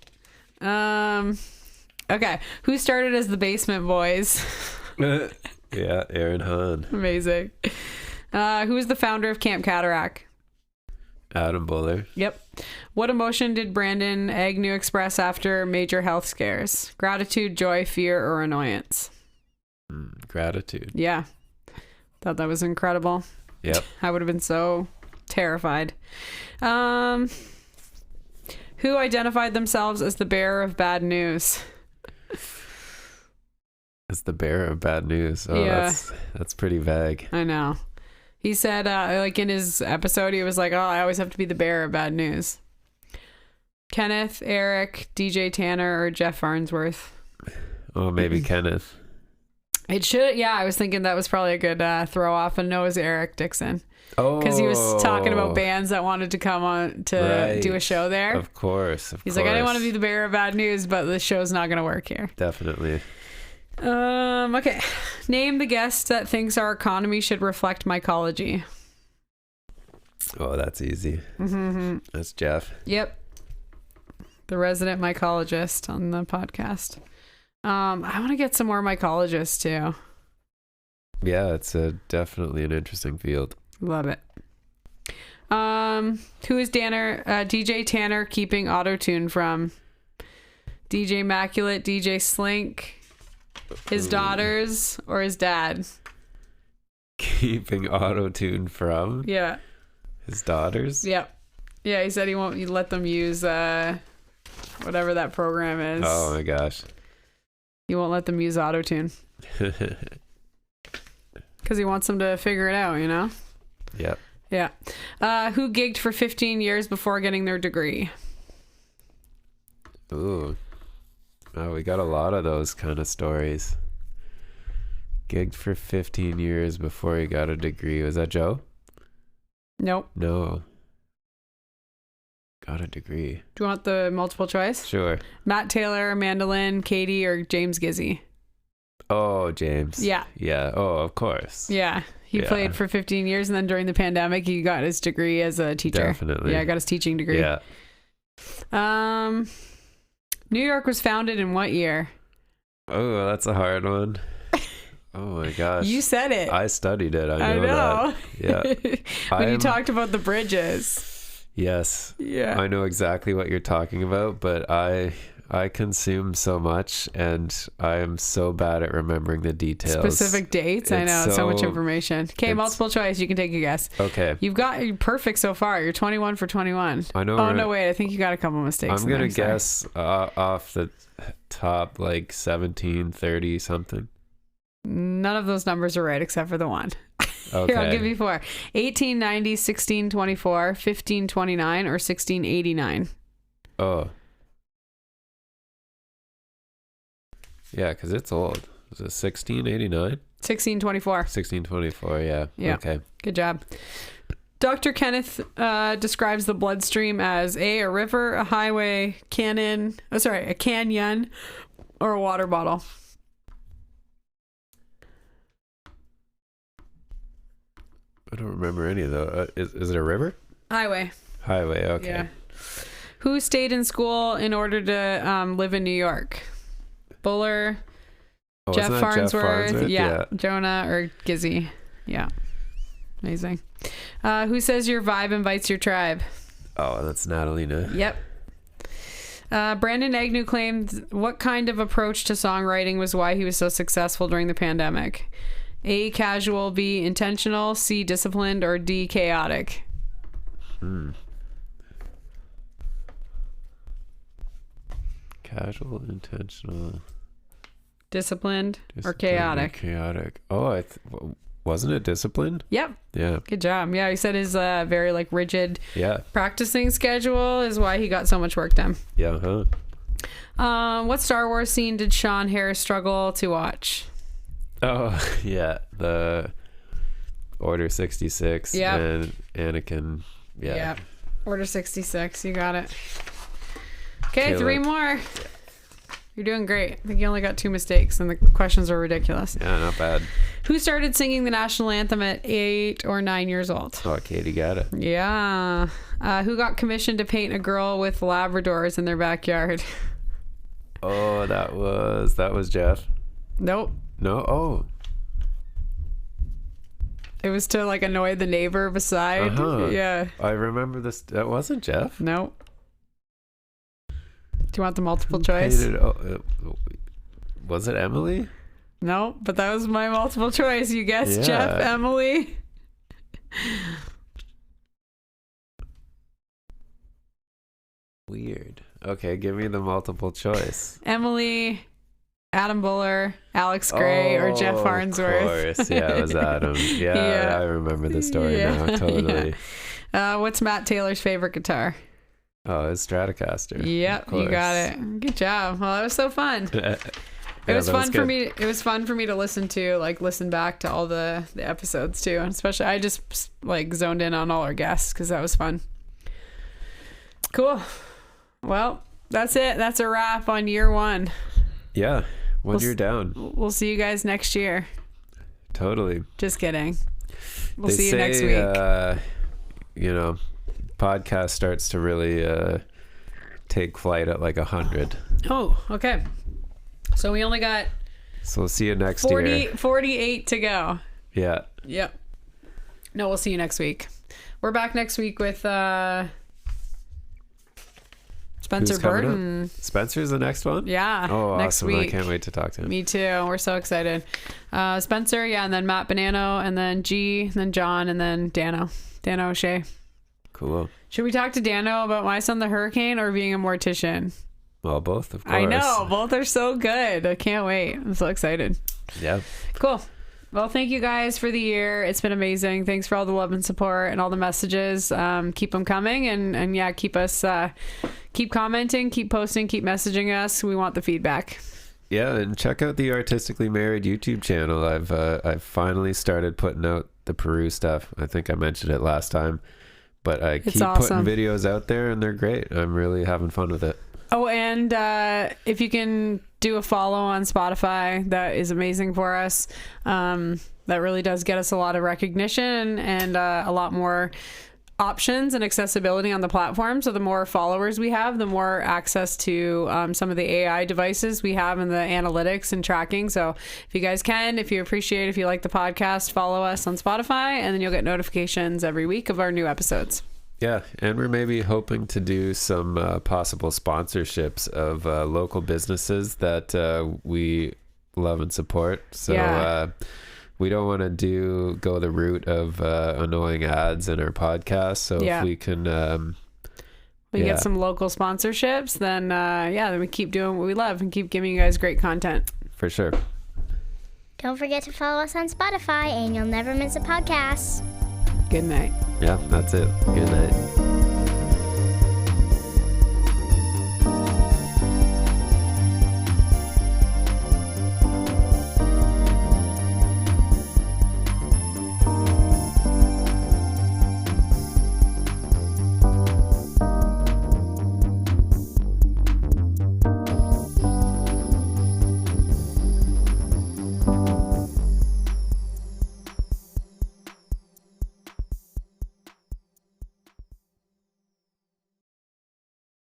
Okay. Who started as the Basement Boys? Yeah, Aaron Hahn. Amazing. Who is the founder of Camp Cataract? Adam Buller. Yep. What emotion did Brandon Agnew express after major health scares? Gratitude, joy, fear, or annoyance? Gratitude. Yeah. Thought that was incredible. Yep. I would have been so terrified. Who identified themselves as the bearer of bad news? As the bearer of bad news. Oh, yeah. That's pretty vague. I know. He said, in his episode, he was like, oh, I always have to be the bearer of bad news. Kenneth, Eric, DJ Tanner, or Jeff Farnsworth? Oh, maybe Kenneth. It should. Yeah, I was thinking that was probably a good throw off. And no, it was Eric Dixon. Oh. Because he was talking about bands that wanted to come on to do a show there. Of course. He's like, I didn't want to be the bearer of bad news, but the show's not going to work here. Definitely. Okay. Name the guest that thinks our economy should reflect mycology. Oh, that's easy. Mm-hmm. That's Jeff. Yep. The resident mycologist on the podcast. I want to get some more mycologists too. Yeah, it's definitely an interesting field. Love it. Who is DJ Tanner keeping auto-tune from? DJ Immaculate, DJ Slink, his daughters, or his dad? Keeping auto-tune from? Yeah. His daughters? Yep. Yeah, he said he won't let them use whatever that program is. Oh my gosh. He won't let them use auto-tune. Because because he wants them to figure it out, you know? Yep. Yeah. Who gigged for 15 years before getting their degree? Ooh. Oh, we got a lot of those kind of stories. Gigged for 15 years before he got a degree. Was that Joe? Nope. No. Got a degree. Do you want the multiple choice? Sure. Matt Taylor, Amanda Lynn, Katie, or James Gizzy? Oh, James. Yeah. Yeah. Oh, of course. Yeah. He played for 15 years, and then during the pandemic, he got his degree as a teacher. Definitely. Yeah, got his teaching degree. Yeah. New York was founded in what year? Oh, that's a hard one. Oh my gosh. You said it. I studied it. I know. That. Yeah. When you talked about the bridges. Yes. Yeah. I know exactly what you're talking about, but I consume so much and I am so bad at remembering the details. Specific dates? I know. It's so much information. Okay, multiple choice. You can take a guess. Okay. You're perfect so far. You're 21 for 21. I know. Oh, no, wait. I think you got a couple mistakes. I'm going to guess off the top like 17, 30 something. None of those numbers are right except for the one. Okay. Here, I'll give you 4. 1890, 1624, 1529, or 1689. Oh. Yeah, because it's old. Is it 1689? 1624. 1624, yeah. Yeah. Okay. Good job. Dr. Kenneth describes the bloodstream as a river, a highway, a canyon, or a water bottle. I don't remember any of those. Is it a river? Highway. Highway, okay. Yeah. Who stayed in school in order to live in New York? Buller, Jeff Farnsworth, yeah, Jonah, or Gizzy. Yeah. Amazing. Who says your vibe invites your tribe? Oh, that's Natalina. Yep. Brandon Agnew claimed what kind of approach to songwriting was why he was so successful during the pandemic? A, casual, B, intentional, C, disciplined, or D, chaotic? Casual, intentional, disciplined, or chaotic? Chaotic. Oh, wasn't it disciplined? Yep. Yeah. Good job. Yeah, he said his very rigid practicing schedule is why he got so much work done. Yeah. What Star Wars scene did Sean Harris struggle to watch? Oh, yeah. The Order 66 and Anakin. Yeah. Order 66. You got it. Okay, Caleb. 3 more. You're doing great. I think you only got 2 mistakes, and the questions are ridiculous. Yeah, not bad. Who started singing the national anthem at 8 or 9 years old? Oh, Katie got it. Yeah. Who got commissioned to paint a girl with Labradors in their backyard? Oh, that was Jeff. Nope. No? Oh. It was to annoy the neighbor beside. Yeah. I remember this. That wasn't Jeff. Nope. Do you want the multiple choice? Was it Emily? No, but that was my multiple choice. You guessed Jeff, Emily. Weird. Okay, give me the multiple choice. Emily, Adam Buller, Alex Gray, or Jeff Farnsworth. Of course. Yeah, it was Adam. Yeah, I remember the story now. Totally. Yeah. What's Matt Taylor's favorite guitar? Oh, it's Stratocaster. Yep, you got it. Good job. Well, that was so fun. It was fun for me. It was fun for me to listen back to all the episodes too, and especially I just zoned in on all our guests because that was fun. Cool. Well, that's it. That's a wrap on year 1. Yeah, you're down. We'll see you guys next year. Totally. Just kidding. We'll see you next week. Podcast starts to really take flight at 100. Oh, okay. So we only got So we'll see you next year. 48 to go. Yeah. Yep. No, we'll see you next week. We're back next week with Spencer Burton. Spencer's the next one? Yeah. Oh, next awesome. week. I can't wait to talk to him. Me too. We're so excited. Spencer, and then Matt Bonanno, and then G, and then John, and then Dano O'Shea. Cool. Should we talk to Dano about My Son the Hurricane or being a mortician? Well, both, of course. I know. Both are so good. I can't wait. I'm so excited. Yeah. Cool. Well, thank you guys for the year. It's been amazing. Thanks for all the love and support and all the messages. Keep them coming, and yeah, keep commenting, keep posting, keep messaging us. We want the feedback. Yeah, and check out the Artistically Married YouTube channel. I've finally started putting out the Peru stuff. I think I mentioned it last time, but I keep putting videos out there, and they're great. I'm really having fun with it. Oh, and if you can do a follow on Spotify, that is amazing for us. That really does get us a lot of recognition and a lot more options and accessibility on the platform. So the more followers we have, the more access to some of the AI devices we have in the analytics and tracking. So if you guys can, if you appreciate, if you like the podcast, follow us on Spotify, and then you'll get notifications every week of our new episodes. Yeah, and we're maybe hoping to do some possible sponsorships of local businesses that we love and support. So we don't want to go the route of annoying ads in our podcast. So if we can get some local sponsorships, then then we keep doing what we love and keep giving you guys great content. For sure. Don't forget to follow us on Spotify, and you'll never miss a podcast. Good night. Yeah, that's it. Good night.